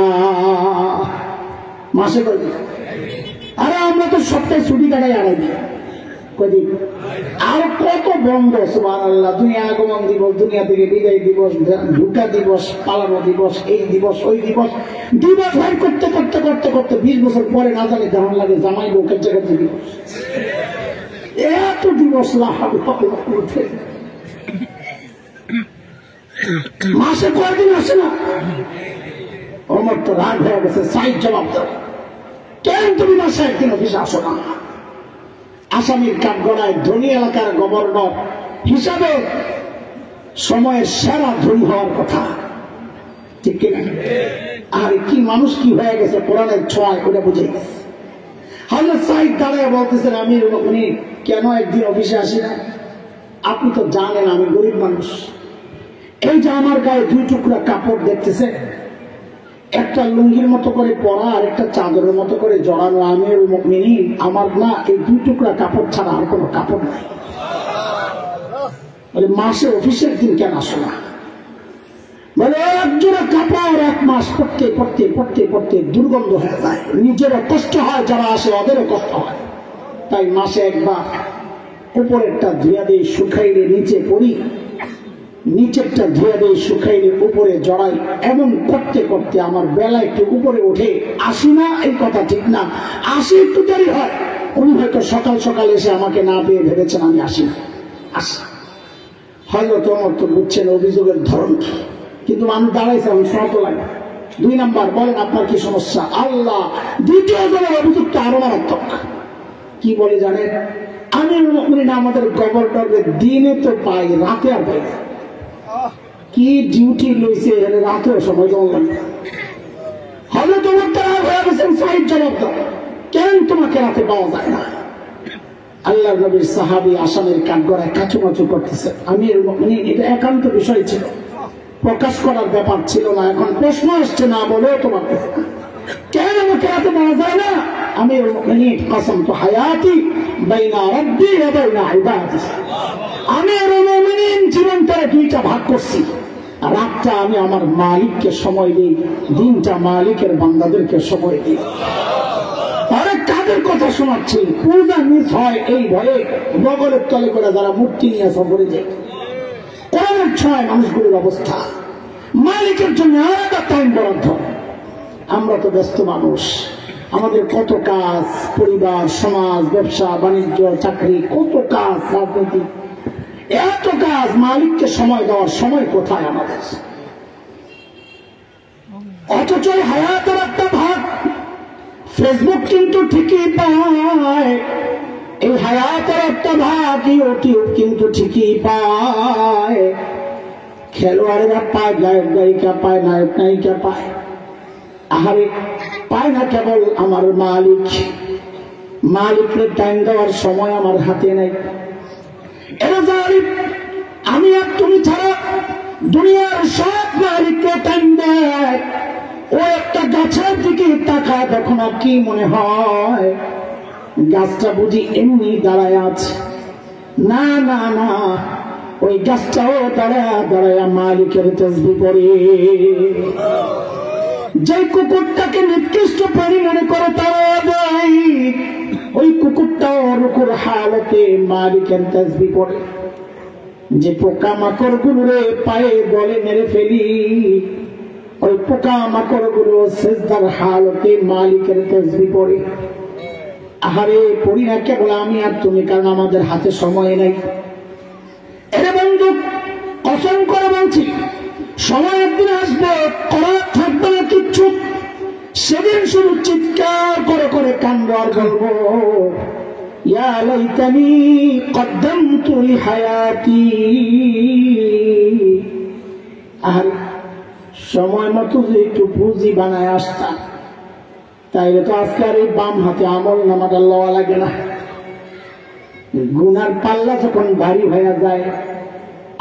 মাসে কয়দিন? আরে আমরা তো সপ্তাহে ছুটি কাটাই, আড়াই দিন, কয়দিন? আর কত বন্ধ, সুবহানাল্লাহ। দুনিয়া আগমন দিবস, দুনিয়া থেকে বিদায় দিবস, ঢুকা দিবস, পালানো দিবস, এই দিবস ওই দিবস, দিবস ভাই করতে করতে করতে করতে 20 বছর পরে না জানি কেমন লাগে জামাই বউকে জায়গাতে দিবস, এত দিবস মাসে কয়দিন আসে না। ওমর তো রাগ হয়ে গেছে, সাইড জবাব দাও, কেন তুমি মাসে 1 দিন অফিসে আসো না? আসামির কাঠগড়ায় ধনী এলাকার গভর্নর হিসাবে সময়ের সেরা ধনী হওয়ার কথা, ঠিক কিনা? আর কি মানুষ কি হয়ে গেছে, কোরআনের ছোঁয়ায় ওটা বুঝে গেছে। হযরত সাঈদ দাঁড়ায় বলতেছেন, আমি কেন 1 দিন অফিসে আসি না? আপনি তো জানেন আমি গরিব মানুষ। এই যে আমার গায়ে 2 টুকরা কাপড় দেখতেছে, একটা লুঙ্গির মতো করে পরা আর একটা চাদরের মতো করে জড়ানো, আমিরুল মুমিনিন, আমার না এই 2 টুকরা কাপড় ছাড়া আর কোনো কাপড় নাই। বলে মাসে অফিসের দিন কেন আসো না? বলে 1 জোড়া কাপড় 1 মাস পড়তে পড়তে পড়তে পড়তে দুর্গন্ধ হয়ে যায়, নিজেরও কষ্ট হয়, যারা আসে ওদেরও কষ্ট হয়, তাই মাসে 1 বার উপরেরটা ধুয়া দিয়ে শুকাইলে নিচে পড়ি, নিচেরটা ধুয়ে দিয়ে শুকাইলে উপরে জড়াই, এমন করতে করতে আমার বেলা একটু উপরে ওঠে, আসি না এই কথা ঠিক না, আসি একটু দেরি হয়। উনি হয়তো সকাল সকাল এসে আমাকে না পেয়ে ভেবেছেন আমি আসি না, আসি। হযরত ওমর তো বুঝছেন অভিযোগের ধরন কি, কিন্তু আমি দাঁড়াইছি, আমি শত লাগে। 2 নাম্বার, বলেন আপনার কি সমস্যা? আল্লাহ। দ্বিতীয় জনের অভিযোগটা আরো মারাত্মক। কি বলে জানেন? আমিরুল মুমিনিন আমাদের গভর্নরের দিনে তো পাই, রাতে আর পাই না। কি ডিউটি লইছে, রাতেও সময় দেওয়া। হযরত ওমর তারা হয়ে গেছেন, সাইড জবাব দাও, কেন তোমাকে রাতে পাওয়া যায় না? আল্লাহর নবীর সাহাবী আসামের কাঠগড়ায় কাচুমাচু করতেছে। আমিরুল মুমিনিন, এটা একান্ত বিষয় ছিল, প্রকাশ করার ব্যাপার ছিল না। এখন প্রশ্ন আসছে, না বলো তোমাকে কেন আমাকে রাতে পাওয়া যায় না? আমিরুল মুমিনিন, কসমতু হায়াতি বাইনা রাব্বি ওয়া বাইনা ইবাদি, আমিরুল মুমিনিন জীবনটারে 2টা ভাগ করছি, রাতটা আমি আমার মালিককে সময় দিই, দিনটা মালিকের বান্দাদেরকে সময় দিই। আরে কাদের কথা শোনাচ্ছি? পূজা মিস হয় এই ভয়ে বগলের তলে করে যারা মূর্তি নিয়ে সফরে যায়, কোরআন দিনের ছয় মানুষগুলোর অবস্থা, মালিকের জন্য আলাদা টাইম বরাদ্দ। আমরা তো ব্যস্ত মানুষ, আমাদের কত কাজ, পরিবার, সমাজ, ব্যবসা বাণিজ্য, চাকরি, কত কাজ, রাজনীতি, এত কাজ, মালিককে সময় দেওয়ার সময় কোথায় আমাদের? অথচ হায়াতের একটা ভাগ ফেসবুক কিন্তু ঠিকই পায়, এই হায়াতের একটা ভাগ ইউটিউব কিন্তু ঠিকই পায়, খেলোয়াড়েরা পায়, গায়ক গায়িকা পায়, নায়ক নায়িকা পায়। আহারে পায় না কেবল আমার মালিক, মালিকের টাইম দেওয়ার সময় আমার হাতে নেই। এরা জালিম, আমি আর তুমি ছাড়া দুনিয়ার সব মালিককে টাইম দেয়। ও একটা গাছের দিকে তাকায়, দেখো না, কি মনে হয় গাছটা বুঝি এমনি দাঁড়ায় আছে? না না না, ওই গাছটাও দাঁড়ায় দাঁড়ায় মালিকের তসবিহ পড়ে। যে কুকুরটাকে নিকৃষ্ট প্রাণী মনে করে তারা দেয়, ওই কুকুরটাও রুকুর হালতে মালিকের তসবিহ পড়ে। যে পোকা মাকড় গুলোরে পায়ে বলে মেরে ফেলি, ওই পোকা মাকড় গুলো সিজদার হালতে মালিকের তসবিহ পড়ে। আহারে পড়ি না কেবল আমি আর তুমি, কারণ আমাদের হাতে সময় নেই। এরে বন্ধু, কসম করে বলছি, সময় একদিন আসবে, করার থাকবে না কিচ্ছু। সেদিন শুধু চিৎকার করে করে কান্দো আর বলবো, ইয়া লাইতানি কদ্দামতু লিহায়াতি। আর সময় মতো যে একটু পুঁজি বানায় আসতাম, তাইলে তো আজকে আর এই বাম হাতে আমল নামাটা লওয়া লাগে না। গুনার পাল্লা যখন ভারী হয়ে যায়,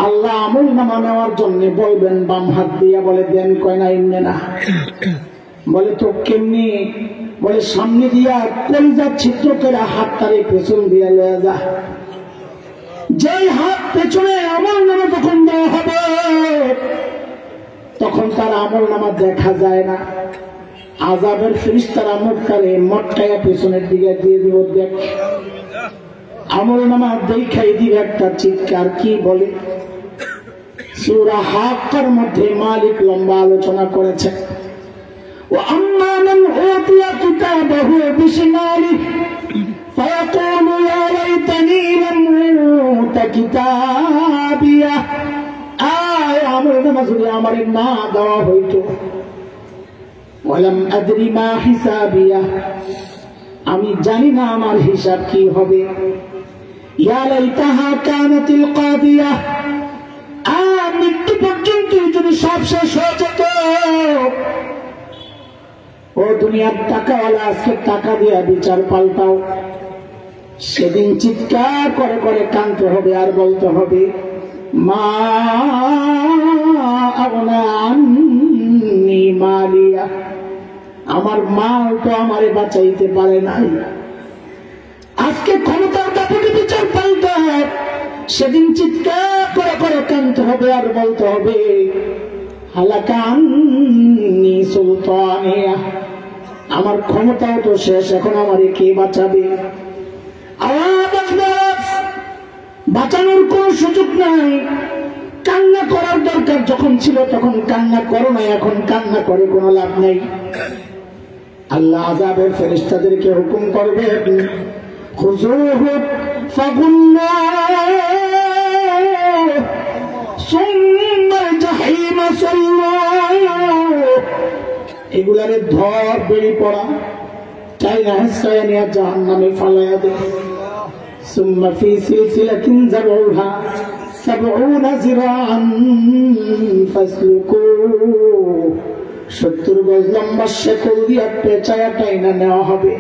আল্লাহ আমল নামা নেওয়ার জন্য বলবেন বাম হাত দিয়া, বলে দেন, কয় না এমনি না। বলে তো কেমনি? বলে সামনে দিয়া কলিজা ছিদ্র করে হাতটারে পেছন দিয়া লয়ে যা। যেই হাত পেছনে আমল নামা যখন দেওয়া হবে, তখন তার আমল নামা দেখা যায় না। আযাবের ফেরেশতারা মক্কারে মটকায়া পেছনের দিকে দিয়ে দিব, দেখ আমল নামা দেখাই দিবে একটা চিৎকার। কি বলে? সূরা হাক্কার মধ্যে মালিক লম্বা আলোচনা করেছে, وأما من أوتي كتابه بشماله فيقول يا ليتني لم أوت كتابيه। আমল নামা যদি আমার না দেওয়া হইতো, ওয়ালাম আদরি মা হিসাবিয়া, আমি জানি না আমার হিসাব কি হবে। ইয়া লাইতাহা কানাতিল কাদিয়া, মৃত্যু পর্যন্ত যদি সব শেষ হয়ে যেত। ও দুনিয়ার টাকাওয়ালা, আজকে টাকা দিয়া বিচার পাল্টাও। সেদিন চিৎকার করে করে কাঁদতে হবে আর বলতে হবে, মা আগনা আন্নি মালিয়া, আমার মাল তো আমারে বাঁচাইতে পারে নাই। আজকে ক্ষমতার দাপটে বিচার পাল্টায়, সেদিন চিৎকার করে করে কাঁদতে হবে আর বলতে হবে, হালাকা আন্নি সুলতানিয়া, আমার ক্ষমতাও তো শেষ, এখন আমারে কে বাঁচাবে? বাঁচানোর কোন সুযোগ নাই। কান্না করার দরকার যখন ছিল তখন কান্না করো না, এখন কান্না করে কোনো লাভ নেই। আল্লাহ আযাবের ফেরেশতাদেরকে হুকুম করবে, খুযুহু ফাগুল্লাহু সুম্মা জাহিমা সাল্লাহু, এগুলারে ধর, বেড়ি পড়া, চাই না হাসায় নিয়ে জাহান্নামে ফালায়া দে। সুম্মা ফি সিলসিলাতিন যারউহা ৭০ যিরাআন ফাসলুকু, ৭০ গজ লম্বা শেকল দিয়া পেঁচায়া টাইনা নেওয়া হবে।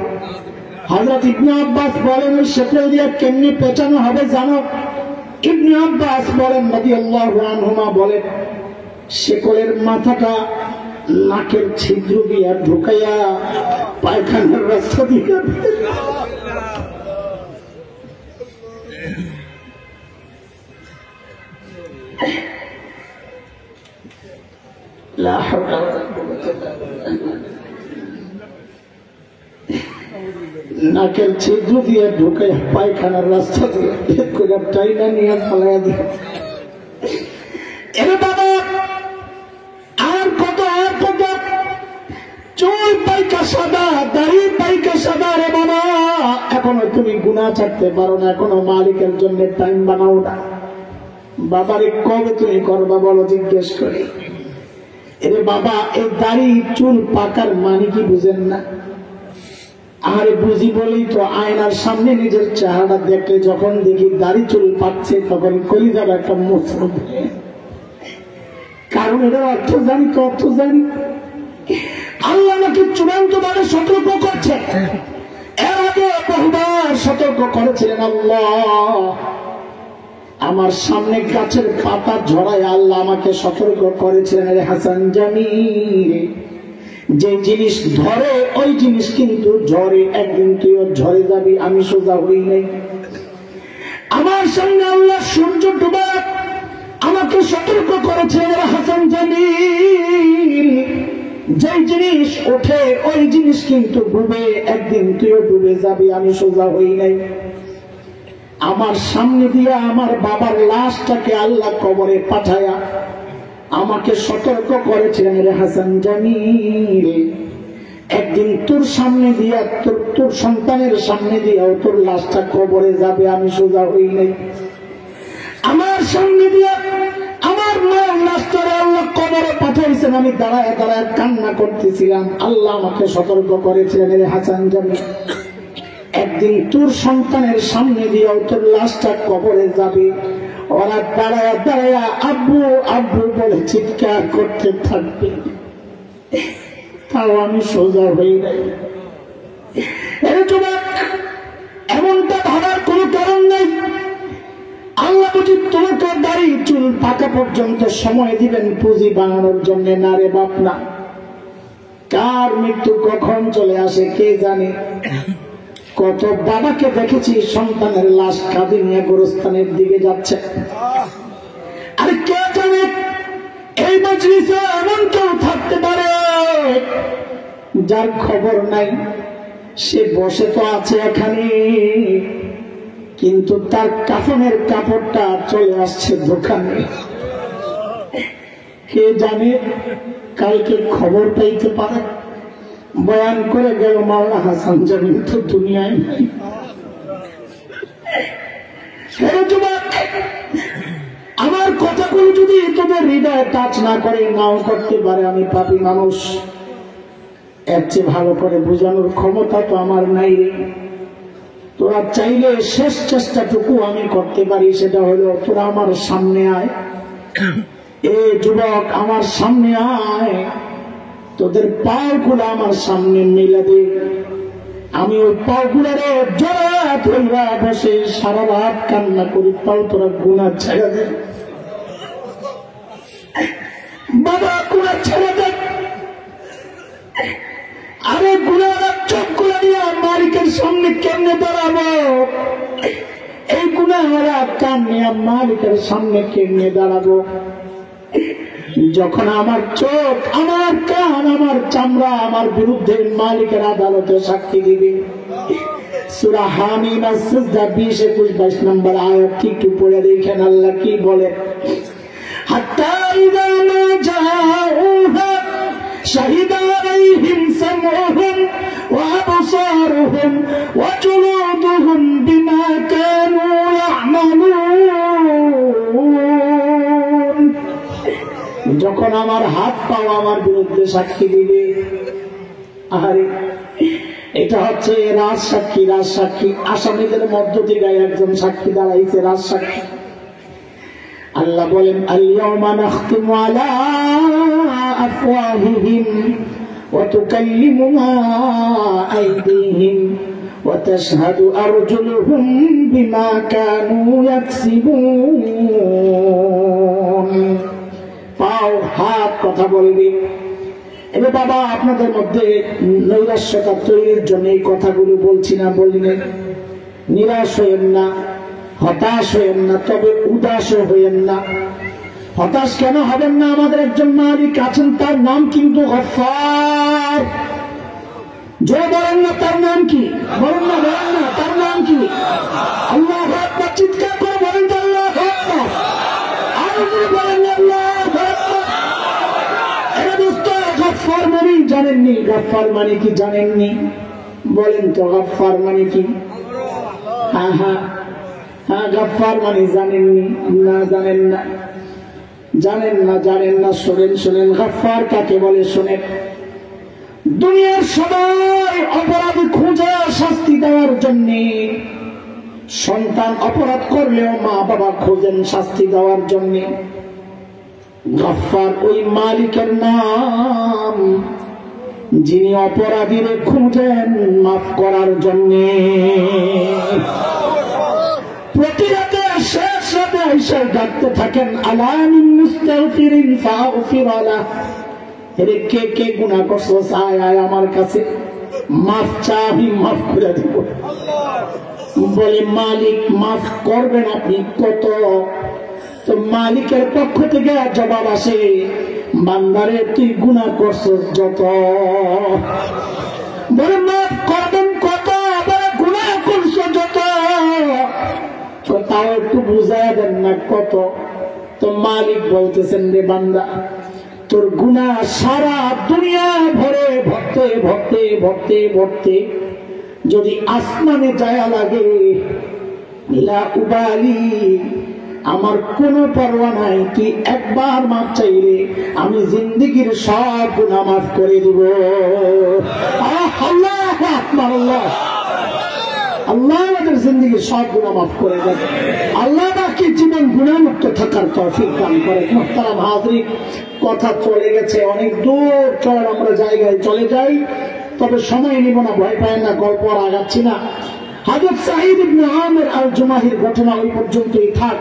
হযরত ইবনে আব্বাস বলেন, ওই শেকল দিয়া কেমনি পেঁচানো হবে জানো? ইবনে আব্বাস বলেন রাদিয়াল্লাহু আনহুমা বলেন, শেকলের মাথাটা নাকের ছিদ্র দিয়া ঢুকাইয়া পায়খানার রাস্তা দিয়ে নাকের ছিদ্র দিয়ে ঢুকাইয়া পায়খানার রাস্তা দিয়ে টাইনা নিয়ে ফেলাইয়া দিয়ে এরে বাবা আর কত চুল পাইকা সাদা, দাড়ি পাইকা সাদা রে বাবা, এখনো তুমি গুনাহ ছাড়তে পারো না, এখনো মালিকের জন্য টাইম বানাও না। বাবারে কবে তুমি করবা বলো জিজ্ঞেস করে। এরে বাবা এই দাড়ি চুল পাকার মানে কি বুঝেন না? আরে বুঝি বলেই তো আয়নার সামনে নিজের চেহারা দেখলে যখন দেখি দাড়ি চুল পাচ্ছে তখন কলিজার একটা মোচড় দেয়। কারণ এটার অর্থ জানি তো, অর্থ জানি। আল্লাহ আমাকে চূড়ান্ত ভাবে সতর্ক করছে, এর আগে বহুবার সতর্ক করেছিলেন। আল্লাহ আমার সামনে গাছের পাতা ঝরায় আল্লাহ আমাকে সতর্ক করেছিলেন, রে হাসান জামিল যে জিনিস ধরে ওই জিনিস কিন্তু ঝরে, একদিন তুইও ঝরে যাবি, আমি সোজা হই নাই। আমার সামনে আল্লাহ সূর্য ডুবা আমাকে সতর্ক করেছিলেন, রে হাসান জামিল যে জিনিস ওঠে ওই জিনিস কিন্তু ডুবে, একদিন তুইও ডুবে যাবি, আমি সোজা হই নাই। আমার সামনে দিয়া আমার বাবার লাশটাকে আল্লাহ কবরে পাঠায়া আমাকে সতর্ক করেছিলেন, রে হাসান জামিল একদিন তোর সামনে দিয়া তোর সন্তানের সামনে দিয়াও তোর লাশটা কবরে যাবে, আমি সোজা হই নাই। আমার সামনে দিয়া আমার মায়ের লাশটারে আল্লাহ কবরে পাঠাইছেন, আমি দাঁড়ায় দাঁড়ায় কান্না করতেছিলাম। আল্লাহ আমাকে সতর্ক করেছিলেন, রে হাসান জামিল একদিন তোর সন্তানের সামনে দিয়েও তোর লাশটা কবরে যাবে। ওরা দাঁড়ায় দাঁড়ায় আব্বু আব্বু বলে চিৎকার করতে থাকবে, তাও আমি সোজা হই নাই। এমনটা ভাবার কোন কারণ নেই। আল্লাহ বুঝি তোমাকে দাড়ি চুল পাকা পর্যন্ত সময় দিবেন পুঁজি বানানোর জন্য না রে বাপ না। কার মৃত্যু কখন চলে আসে কে জানে। কত বাবাকে দেখেছি সন্তানের লাশ কাঁধে নিয়ে গোরস্থানের দিকে যাচ্ছে। আরে কে জানে এই মজলিসে এমন কেউ থাকতে পারে যার খবর নাই, সে বসে তো আছে এখানে কিন্তু তার কাফনের কাপড়টা চলে আসছে দোকানে। কে জানে কালকে খবর পাইতে পারে। বয়ান করে গেল মাওলানা হাসান জামিল তো দুনিয়ায় নাই। আমার কথাগুলো যদি তোদের হৃদয়ে টাচ না করে, নাও করতে পারে, আমি পাপী মানুষ, এর চেয়ে ভালো করে বোঝানোর ক্ষমতা তো আমার নাই রে। তোরা চাইলে শেষ চেষ্টাটুকু আমি করতে পারি, সেটা হলো তোরা আমার সামনে আয়। এ যুবক আমার সামনে আয়, তোদের পাগুলো আমার সামনে মিলে দে। আমি ওই পাগুলারে জড়া ধরা বসে সারা রাত কান্না করি, তাও তোরা গুনাহ ছেড়ে দে বাবা, গুনাহ ছেড়ে দে। আরে গুনাহর চোখগুলো নিয়ে মালিকের সামনে কেমনে দাঁড়াবো? এই গুনাহর কান নিয়ে মালিকের সামনে কেমনে দাঁড়াবো? যখন আমার চোখ, আমার কান, আমার চামড়া আমার বিরুদ্ধে মালিকের আদালতে সাক্ষী দিবে। সূরা হামিম সিজদা 20-21-22 নম্বর আয়াত একটু পড়ে দেখেন আল্লাহ কি বলে। হাত্তা ইযা মা জাউহা শাহিদা আলাইহিম সামউহুম ওয়া আবসারুহুম ওয়া জুলুদুহুম বিমা কানু ইয়ামালুন। যখন আমার হাত পাও আমার বিরুদ্ধে সাক্ষী দিবে, আরে এটা হচ্ছে রাজসাক্ষী। রাজসাক্ষী আসামিদের মধ্য থেকে একজন সাক্ষী দাঁড়াইছে, রাজসাক্ষী। আল্লাহ বলেন আল-ইয়াওমা নাখতিমু আলা আফওয়াহিহিম ওয়া তুকাল্লিমুনা আইদিহিম ওয়া তাশহাদু আরজুলুহুম বিমা কানু ইয়াকসিবুন। পাও হাত কথা বলবে। এবার বাবা আপনাদের মধ্যে নৈরাশ্যতা তৈরির জন্য এই কথাগুলো বলছি না, বলি না। নিরাশ হইয়েন না, হতাশ হইয়েন না, তবে উদাসও হইয়েন না। হতাশ কেন হবেন না? আমাদের একজন মালিক আছেন, তার নাম কিন্তু গফফার। যে বলেন না তার নাম কি? বলেন না, বলেন না তার নাম কি? আল্লাহু আকবার। চিৎকার করে বলেন আল্লাহু আকবার। আর বলেন আল্লাহ জানেননি গাফফার মানে কি? জানেননি? বলেন তো গাফফার মানে কি? হ্যাঁ হ্যাঁ হ্যাঁ, গাফফার মানে জানেননি? না, জানেন না, জানেন না, জানেন না। শোনেন শোনেন, গাফফার কাকে বলে শোনেন। দুনিয়ার সবাই অপরাধী খুঁজে শাস্তি দেওয়ার জন্য, সন্তান অপরাধ করলেও মা বাবা খোঁজেন শাস্তি দেওয়ার জন্য। গাফফার ওই মালিকের নাম যিনি অপরাধীর খুঁজেন মাফ করার জন্য। প্রতি রাতে শেষ রাতে এসে ডাকতে থাকেন, আলা মিন মুস্তাগফিরিন ফাগফির লাহ। এরে কে কে গুনাহ করছো, আয় আয় আমার কাছে, মাফ চা, আমি মাফ করে দিব। বলে মালিক মাফ করবেন আপনি কত? তো মালিকের পক্ষ থেকে জবাব আসে, বান্দারে তুই গুনাহ করছস যত। বলে মাফ করবেন কত? বলে গুনাহ করছো যত। তো তাও একটু বুঝায় দেন না কত? তো মালিক বলতেছেন, রে বান্দা, তোর গুনাহ সারা দুনিয়া ভরে ভরতে ভরতে ভরতে ভরতে যদি আসমানে যায় লাগে, লা উবালি, আমার কোন পরোয়া নাই। তুই একবার মাফ চাইলে আমি জিন্দেগির সব গুনাহ মাফ করে দিব। আল্লাহু আকবার, আল্লাহ আল্লাহ আমাদের জিন্দেগির সব গুনাহ মাফ করে দেবে। আল্লাহ বাকি জীবন গুনাহমুক্ত থাকার তৌফিক দান করে। মুহতারাম হাজরিন, কথা চলে গেছে অনেক দূর, চল আমরা জায়গায় চলে যাই। তবে সময় নিব না, ভয় পায় না, গল্প আর আগাচ্ছি না। হযরত সাঈদ ইবনে আমির আল জুমাহির ঘটনা ওই পর্যন্তই থাক।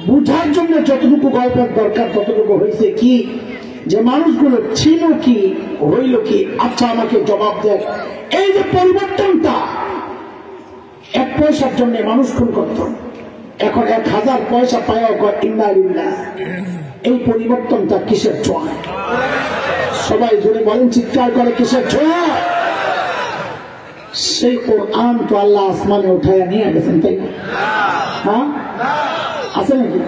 বুঝার জন্য যতটুকু গল্পের দরকার ততটুকু হয়েছে কি, যে মানুষগুলো ছিল কি, হইল কি। আচ্ছা আমাকে জবাব দেন, এই যে পরিবর্তনটা, 1 পয়সার জন্য মানুষ খুন করত, এখন 1000 পয়সা পাওয়া কয় ইন্না লিল্লাহ। এই পরিবর্তনটা কিসের ছোঁয়া? সবাই জোরে বলেন, চিৎকার করে, কিসের ছোঁয়া? সেই কোরআন তো আল্লাহ আসমানে উঠাইয়া নিয়ে গেছেন, তাই না? হ্যাঁ, আছে নাকি?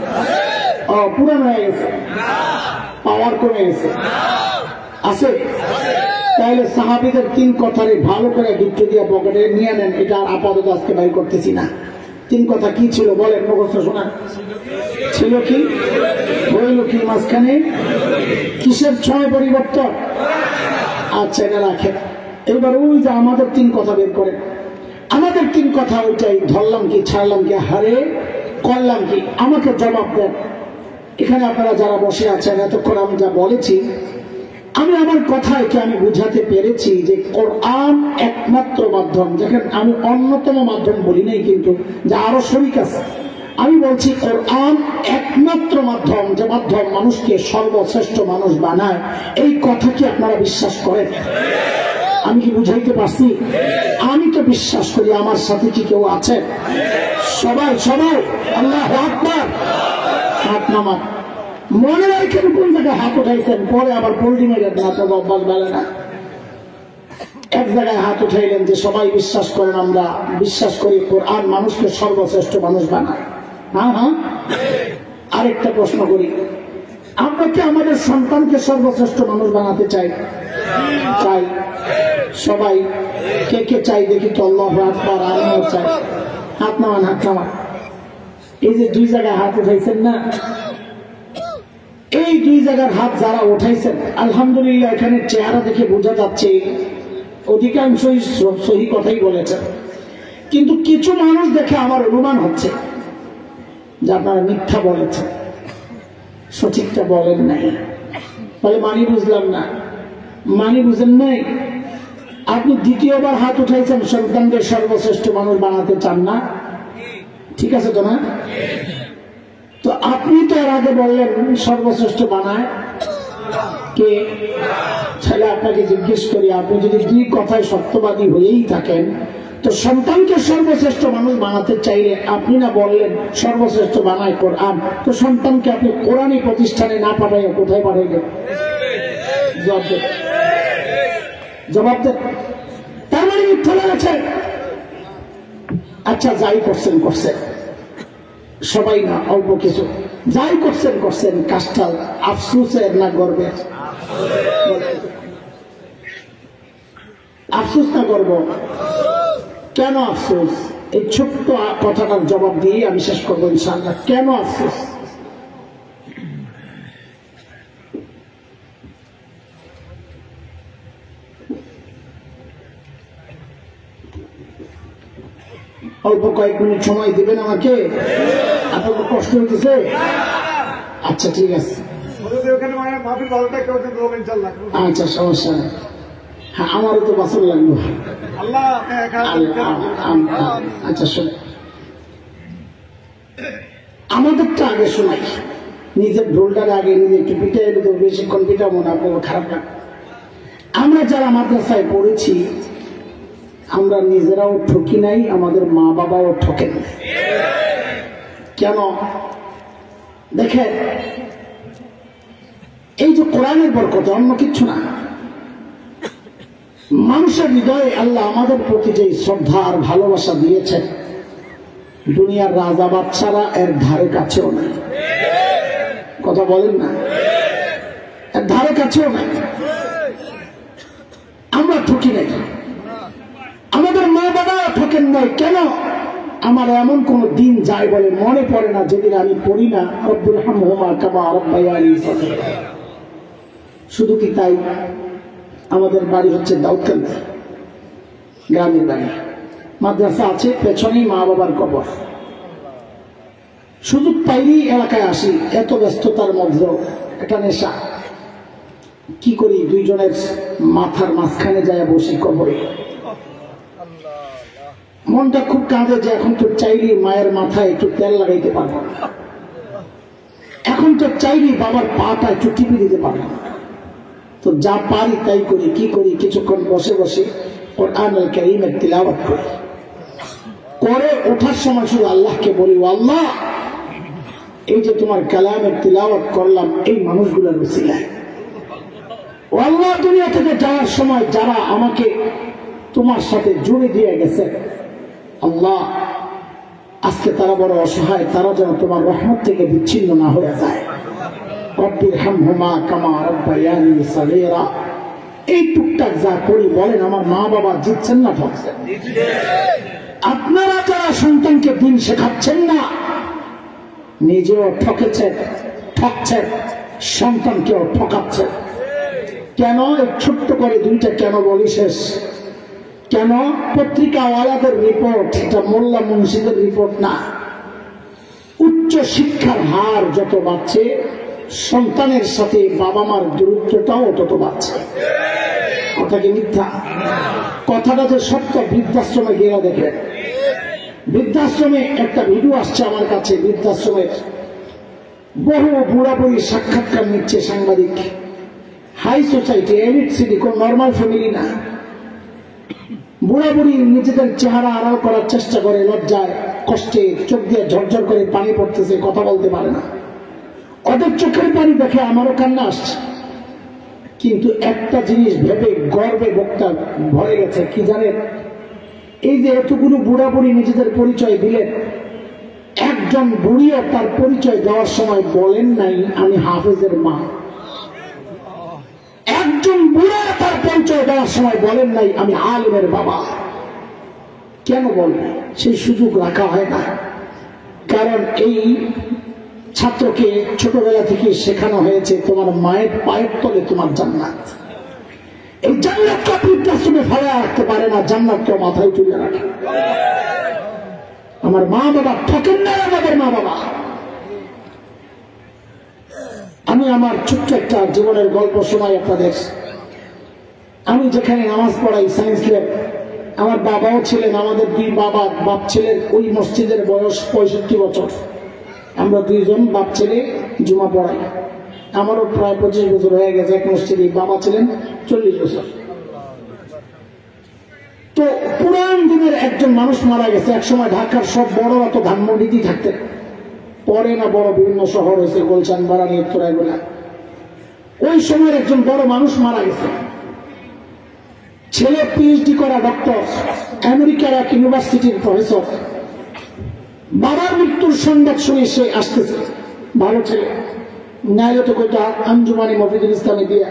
পুরান হয়ে গেছে, পাওয়ার কমে গেছে, আছে? তাহলে সাহাবীদের 3 কথারে ভালো করে দুটো দিয়ে পকেটে নিয়ে নেন। এটা আর আপাতত আজকে বাইর করতেছি না। 3 কথা কি ছিল বলেন, মুখস্থ শোনা ছিল কি, হইল কি মাঝখানে? কিসের ছয় পরিবর্তন? আচ্ছা এটা রাখেন। এবার ওই যে আমাদের 3 কথা বের করেন। আমাদের 3 কথা ওইটাই, ধরলাম কি, ছাড়লাম কি, হারে করলাম কি? আমাকে জবাব দেন। এখানে আপনারা যারা বসে আছেন, এতক্ষণ আমি যা বলেছি, আমি আমার কথায় কি আমি বুঝাতে পেরেছি যে কোরআন একমাত্র মাধ্যম? যেখানে আমি অন্যতম মাধ্যম বলি নাই, কিন্তু যা আরো শরীক আছে, আমি বলছি কোরআন একমাত্র মাধ্যম, যে মাধ্যম মানুষকে সর্বশ্রেষ্ঠ মানুষ বানায়। এই কথা কি আপনারা বিশ্বাস করেন? আমি কি বুঝাইতে পারছি? আমি তো বিশ্বাস করি। আমার সাথে কি কেউ আছে? সবাই সবাই আল্লাহু আকবার, হাত নামান। মনে রাখেন কোন জায়গায় হাত উঠাইছেন, পরে আবার পোল্ট্রি মেরে দেন, আপনার অভ্যাস ভালো না। এক জায়গায় হাত উঠাইলেন যে সবাই বিশ্বাস করেন, আমরা বিশ্বাস করি কোরআন মানুষকে সর্বশ্রেষ্ঠ মানুষ বানায়। হ্যাঁ হ্যাঁ। আরেকটা প্রশ্ন করি, আমরা কি আমাদের সন্তানকে সর্বশ্রেষ্ঠ মানুষ বানাতে চাই? চাই সবাই। কে কে চাই দেখি তো? আল্লাহু আকবার, আমিও চাই। হাত নামান, হাত নামান। এই যে 2 জায়গায় হাত উঠাইছেন না, এই 2 জায়গার হাত যারা উঠাইছেন, আলহামদুলিল্লাহ, এখানে চেহারা দেখে বোঝা যাচ্ছে অধিকাংশই সহি কথাই বলেছেন। কিন্তু কিছু মানুষ দেখে আমার অনুমান হচ্ছে যে আপনারা মিথ্যা বলেছেন, সঠিকটা বলেন নাই। বলে মানি বুঝলাম না। মানি বুঝেন নাই? আপনি দ্বিতীয়বার হাত উঠাইছেন, সন্তানদের সর্বশ্রেষ্ঠ মানুষ বানাতে চান না, ঠিক আছে তো না? তো আপনি তো এর আগে বললেন সর্বশ্রেষ্ঠ বানায় কে? তাহলে আপনাকে জিজ্ঞেস করি, আপনি যদি 2 কথায় সত্যবাদী হয়েই থাকেন, তো সন্তানকে সর্বশ্রেষ্ঠ মানুষ বানাতে চাইলে আপনি না বললেন সর্বশ্রেষ্ঠ বানায় কোরআন, তো সন্তানকে আপনি কোরআনী প্রতিষ্ঠানে না পাঠাইয়া কোথায় পাঠাইলেন? জবাব দেন। তার মানে মিথ্যা লেগেছে। আচ্ছা, যাই করছেন করছেন, সবাই না, অল্প কিছু যাই করছেন করছেন, কাজটা আফসোসের না গর্বের? আফসোস না করব? কেন আফসোস? এই ছোট্ট কথাটার জবাব দিয়ে আমি শেষ করবো ইনশাআল্লাহ। কেন আফসোস? অল্প কয়েক মিনিট সময় দিবেন আমাকে? আপনার কষ্ট হইতেছে? আচ্ছা ঠিক আছে, আচ্ছা সমস্যা নেই। হ্যাঁ আমারও তো বাসর লাগলো। আচ্ছা শোন, আমাদেরটা আগে শোনাই, নিজের ঢোলটার আগে নিজে একটু পিঠে এলে তো বেশিক্ষণ পিঠা মনে আপনার খারাপ লাগে। আমরা যারা মাদ্রাসায় পড়েছি আমরা নিজেরাও ঠকি নাই, আমাদের মা বাবাও ঠকেন। কেন? দেখেন এই যে কোরআনের বরকত, অন্য কিচ্ছু না। মানুষের হৃদয়ে আল্লাহ আমাদের প্রতি যে শ্রদ্ধা আর ভালোবাসা দিয়েছেন, দুনিয়ার রাজা বাচ্চারা এর ধারে কাছেও নাই। কথা বলেন না? এর ধারে কাছেও নাই। আমরা ঠকি নাই, আমাদের মা বাবা ঠকেন নাই। কেন? আমার এমন কোন দিন যায় বলে মনে পড়ে না যেদিন আমি পড়ি না রব্বুল হামহুমা কামা রাব্বায়ানি সগীরা। শুধু কি তাই? আমাদের বাড়ি হচ্ছে দাউদকান্দি, গ্রামের বাড়ি। মাদ্রাসা আছে, পেছনেই মা বাবার কবর। সুযোগ পাইলেই এলাকায় আসি, এত ব্যস্ততার মধ্যে একটা নেশা। কি করি? দুইজনের মাথার মাঝখানে যায় বসি কবরে। মনটা খুব কাঁদে যে এখন তো চাইলেই মায়ের মাথায় একটু তেল লাগাইতে পারবো না, এখন তো চাইলেই বাবার পাটা একটু টিপে দিতে পারবো না। তো যা পারি তাই করি। কি করি? কিছুক্ষণ বসে বসে কোরআনুল কারীমের তিলাওয়াত করি। করে ওঠার সময় শুধু আল্লাহকে বলি, আল্লাহ এই যে তোমার কালামের তিলাওয়াত করলাম এই মানুষগুলোর উসিলায়, ও আল্লাহ দুনিয়া থেকে যাওয়ার সময় যারা আমাকে তোমার সাথে জুড়ে দিয়ে গেছে, আল্লাহ আজকে তারা বড় অসহায়, তারা যেন তোমার রহমত থেকে বিচ্ছিন্ন না হয়ে যায়। রব্বির হামহুমা কামা রাব্বায়ানি সগীরা। এই টুকটাক যা করি, বলেন আমার মা বাবা জিতছেন না ঠকছেন? আপনারা যারা সন্তানকে দিন শেখাচ্ছেন না, নিজেও ঠকেছেন, ঠকছেন, সন্তানকেও ঠকাচ্ছেন। কেন? এই ছোট্ট করে দুইটা কেন বলি শেষ। কেন? পত্রিকাওয়ালাদের রিপোর্ট, এটা মোল্লা মুন্সিদের রিপোর্ট না। উচ্চ শিক্ষার হার যত বাড়ছে, সন্তানের সাথে বাবা মার দূরত্বটাও তত বাড়ছে। কথা কি মিথ্যা? কথাটা যে সত্য, বৃদ্ধাশ্রমে গিয়ে দেখবেন। বৃদ্ধাশ্রমে একটা ভিডিও আসছে আমার কাছে, বৃদ্ধাশ্রমের বহু বুড়া বুড়ি সাক্ষাৎকার নিচ্ছে সাংবাদিক। হাই সোসাইটি, এলিট সিটি, কোন নর্মাল ফ্যামিলি না। বুড়া বুড়ি নিজেদের চেহারা আড়াল করার চেষ্টা করে, লজ্জায় কষ্টে চোখ দিয়ে ঝরঝর করে পানি পড়তেছে, কথা বলতে পারে না। ওদের চোখের পানি দেখে আমারও কান্না আসছে। কিন্তু একটা জিনিস ভেবে গর্বে বুকটা ভরে গেছে, কি জানেন? এই যে এতগুলো বুড়া বুড়ি নিজেদের পরিচয় দিলেন, একজন বুড়িও তার পরিচয় দেওয়ার সময় বলেন নাই আমি হাফেজের মা। একজন বুড়া তার পরিচয় দেওয়ার সময় বলেন নাই আমি আলিমের বাবা। কেন বলবে? সেই সুযোগ রাখা হয় না। কারণ এই ছাত্রকে ছোটবেলা থেকে শেখানো হয়েছে তোমার মায়ের পায়ের তলে তোমার জান্নাত। এই জান্নাতকে বৃদ্ধাশ্রমে ফেলে রাখতে পারে না, জান্নাতকে মাথায় তুলে রাখে। আমার মা বাবা ঠকেন না, আমাদের মা বাবা। আমি আমার ছোট্ট একটা জীবনের গল্প শোনাই আপনাদের। আমি যেখানে নামাজ পড়াই সায়েন্স ল্যাব, আমার বাবাও ছিলেন, আমাদের দুই বাপ ছেলের ওই মসজিদের বয়স 65 বছর। আমরা দুইজন বাপ ছেলে জুমা পড়াই। আমারও প্রায় 25 বছর হয়ে গেছে এক মসজিদে। বাবা ছিলেন 40 বছর। তো পুরান দিনের একজন মানুষ মারা গেছে। একসময় ঢাকার সব বড়রা তো ধানমন্ডিতেই থাকতেন, পরে না বড় বিভিন্ন শহর হয়েছে, গুলশান, বারানি, উত্তরা, এগুলা। ওই সময়ের একজন বড় মানুষ মারা গেছে। ছেলে পিএইচডি করা ডক্টর, আমেরিকার এক ইউনিভার্সিটির প্রফেসর। বাবার মৃত্যুর সংবাদ শুনে সে আসতেছে। ভালো ছেলে, নাইলে তো কইটা আঞ্জুমানি মফিদুল ইসলামে দিয়ে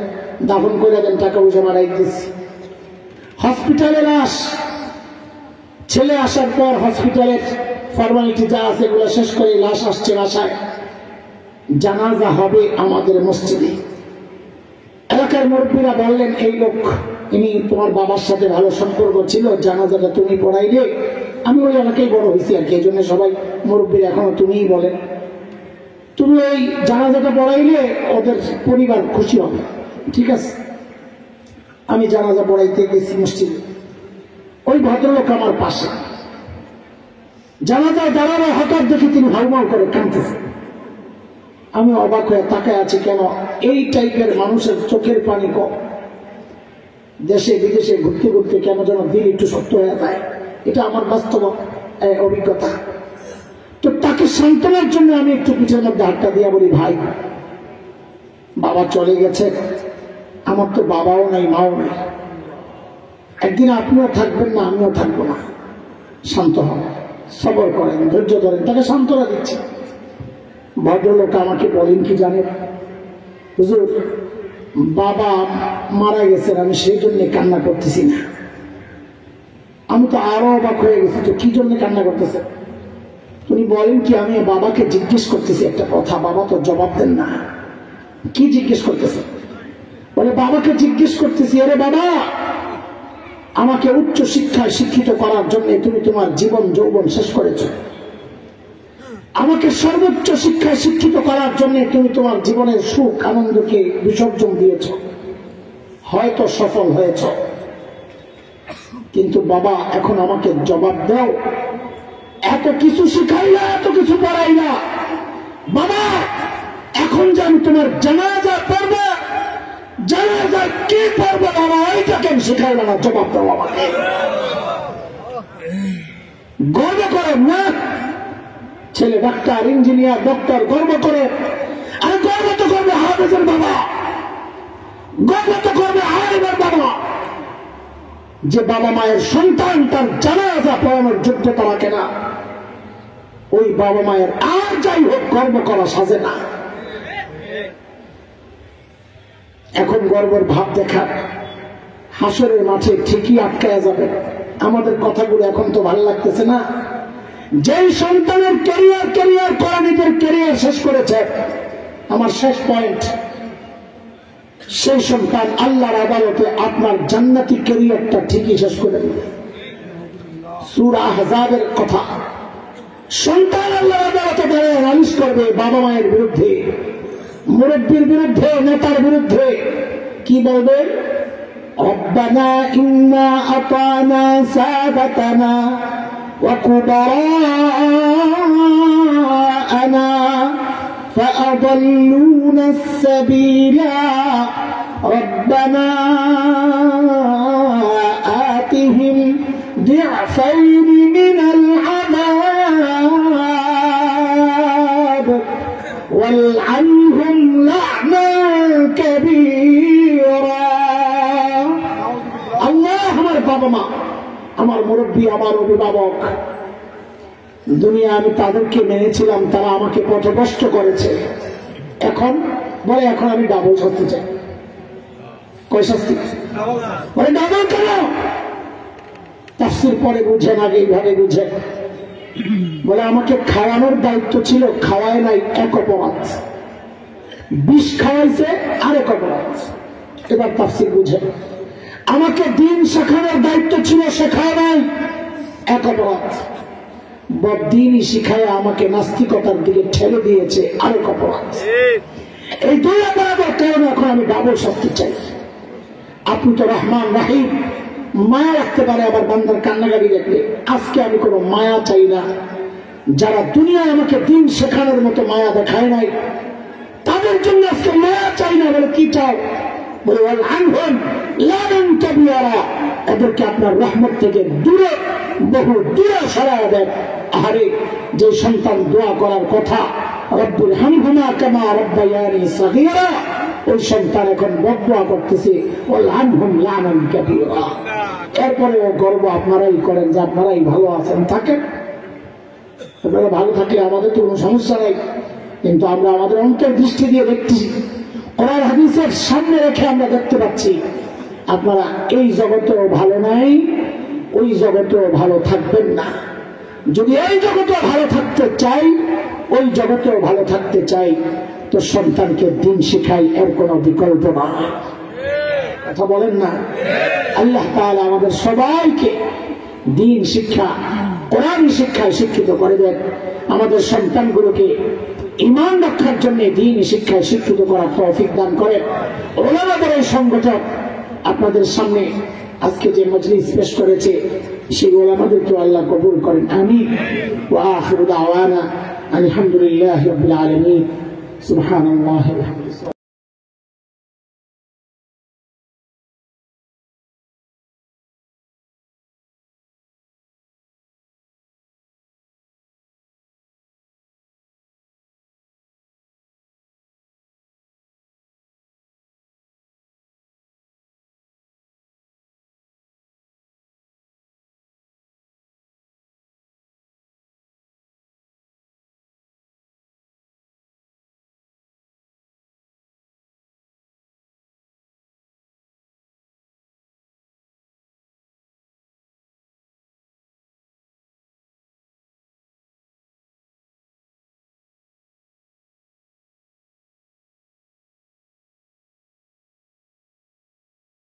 দাফন করে দেন, টাকা পয়সা মারাই দিচ্ছে। হসপিটালে লাশ, ছেলে আসার পর হসপিটালের ফর্মালিটি যা আছে এগুলো শেষ করে লাশ আসছে বাসায়, জানাজা হবে আমাদের মসজিদে। এলাকার মুরব্বীরা বললেন, এই লোক ইনি তোমার বাবার সাথে ভালো সম্পর্ক ছিল, জানাজাটা তুমি পড়াইলে। আমি ওই এলাকায় বড় হয়েছি আর কি, এই জন্য সবাই মুরব্বীরা এখনো তুমিই বলেন, তুমি ওই জানাজাটা পড়াইলে ওদের পরিবার খুশি হবে। ঠিক আছে, আমি জানাজা পড়াইতে গেছি মসজিদে। ওই ভদ্রলোক আমার পাশে, জানাজায় দাঁড়ানো হঠাৎ দেখি তিনি হাউমাউ করে কাঁদতেছে। আমি অবাক হয়ে তাকায় আছি, কেন এই টাইপের মানুষের চোখের পানি কম, দেশে বিদেশে ঘুরতে ঘুরতে কেন যেন দিল একটু শক্ত হয়ে যায়। এটা আমার বাস্তব অভিজ্ঞতা। তো তাকে সান্ত্বনার জন্য আমি একটু পিঠের মধ্যে হাতটা দিয়া বলি, ভাই বাবা চলে গেছে, আমার তো বাবাও নাই মাও নাই, একদিন আপনিও থাকবেন না আমিও থাকবো না, শান্ত হন, সবর করেন, ধৈর্য ধরেন। তাকে সান্ত্বনা দিচ্ছি। ভদ্রলোক আমাকে বলেন কি জানেন, হুজুর বাবা মারা গেছেন, আমি সেই জন্য কান্না করতেছি না। আমি তো আরো অবাক হয়ে গেছি, তো কি জন্য কান্না করতেছে? তুমি বলেন কি, আমি বাবাকে জিজ্ঞেস করতেছি একটা কথা, বাবা তো জবাব দেন না। কি জিজ্ঞেস করতেছে? বলে বাবাকে জিজ্ঞেস করতেছি, আরে বাবা, আমাকে উচ্চ শিক্ষায় শিক্ষিত করার জন্য তুমি তোমার জীবন যৌবন শেষ করেছো, আমাকে সর্বোচ্চ শিক্ষায় শিক্ষিত করার জন্য তুমি তোমার জীবনের সুখ আনন্দকে বিসর্জন দিয়েছ, হয়তো সফল হয়েছ, কিন্তু বাবা এখন আমাকে জবাব দাও, এত কিছু শিখাইলা, এত কিছু পড়াইলা, বাবা এখন যে আমি তোমার জানাজা পড়ব, জানাজা কি পড়বো বাবা, ওইটা কেন শিখাইলা না, জবাব দাও আমাকে। গর্ব করেন না, ছেলে ডাক্তার, ইঞ্জিনিয়ার, ডক্টর, গর্ব করে। আরে গর্ব তো করবে হাফেজের বাবা, গর্ব তো করবে আলেমের বাবা, যে বাবা মায়ের সন্তান তার জানাজা পড়ানোর যোগ্যতা রাখে না, ওই বাবা মায়ের আর যাই হোক গর্ব করা সাজে না। এখন গর্বের ভাব দেখার হাসরের মাঠে ঠিকই আটকায়া যাবে। আমাদের কথাগুলো এখন তো ভালো লাগতেছে না। যেই সন্তানের ক্যারিয়ার করে নিজের ক্যারিয়ার শেষ করেছে, আমার শেষ পয়েন্ট, সেই সন্তান আল্লাহর আদালতে আপনার জান্নাতি ক্যারিয়ারটা ঠিকই শেষ করে দেবে। সূরা আহজাবের কথা, সন্তান আল্লাহর আদালতে দাঁড়িয়ে নালিশ করবে বাবা মায়ের বিরুদ্ধে, মুরব্বীর বিরুদ্ধে, নেতার বিরুদ্ধে। কি বলবে? রব্বানা ইন্না আতানা সাদাতানা ওয়া কুবারা'ানা فأضلونا السبيل ربنا آتهم ضعفين من العذاب والعنهم لعنا كبيرا। الله আমার বাবা মা, আমার মুরব্বী, আমার অভিভাবক, দুনিয়া আমি তাদেরকে মেনেছিলাম, তারা আমাকে পথভ্রষ্ট করেছে। এখন বলে এখন আমি ডাবল শাস্তি চাই। কয় শাস্তি? বলে ডাবল কেন? তাফসীর পরে বুঝেন, আগে এইভাবে বুঝেন। বলে আমাকে খাওয়ানোর দায়িত্ব ছিল, খাওয়ায় নাই, এক অপরাধ। বিষ খাওয়াইছে, আরেক অপরাধ। এবার তাফসীর বুঝেন। আমাকে দিন শেখানোর দায়িত্ব ছিল, শেখায় নাই, এক অপরাধ। বদ্দিনই শিখায় আমাকে নাস্তিকতার দিকে ঠেলে দিয়েছে, আরেক অপরাধ। এই দুই অপরাধের কারণে এখন আমি ডাবল শাস্তি চাই। আপনি তো রহমান রাহিম, মায়া রাখতে পারে আমার বান্দার কান্নাকাটি দেখলে। আজকে আমি কোনো মায়া চাই না। যারা দুনিয়ায় আমাকে দিন শেখানোর মতো মায়া দেখায় নাই, তাদের জন্য আজকে মায়া চাই না। বলে কি চাও? বলে এদেরকে আপনার রহমত থেকে দূরে, বহু দূরে সরায় দেন। আহারে, যে সন্তান দোয়া করার কথা, রব্বুল হামহুমা কামা রাব্বায়ানি সগীরা, ওই সন্তান এখন বদদোয়া করতেছে, ওয়াল আনহুম লানান কাবীরা। এরপরে ও গর্ব আপনারাই করেন যে আপনারাই ভালো আছেন, থাকেন। আপনারা ভালো থাকলে আমাদের তো কোনো সমস্যা নাই, কিন্তু আমরা আমাদের অন্তর দৃষ্টি দিয়ে দেখতেছি, কোরআন হাদিসের সামনে রেখে আমরা দেখতে পাচ্ছি আপনারা এই জগতেও ভালো নাই, ওই জগতেও ভালো থাকবেন না। যদি এই জগতেও ভালো থাকতে চাই, ওই জগতেও ভালো থাকতে চাই, তো সন্তানকে দিন শিখাই, এর কোনো বিকল্প নয়। কথা বলেন না? আল্লাহ তাআলা আমাদের সবাইকে দিন শিক্ষা, কোরআন শিক্ষায় শিক্ষিত করে দেন। আমাদের সন্তানগুলোকে ঈমান রক্ষার জন্য দিন শিক্ষায় শিক্ষিত করার তৌফিক দান করেন। ওলামাদের এই সংগঠন আপনাদের সামনে আজকে যে মজলিস পেশ করেছে, সেই ওলামাদেরকে আল্লাহ কবুল করেন, আমিন। ওয়া আখিরু দাওয়ানা আলহামদুলিল্লাহি রাব্বিল আলামিন। সুবহানাল্লাহি ওয়া বিহামদিহি।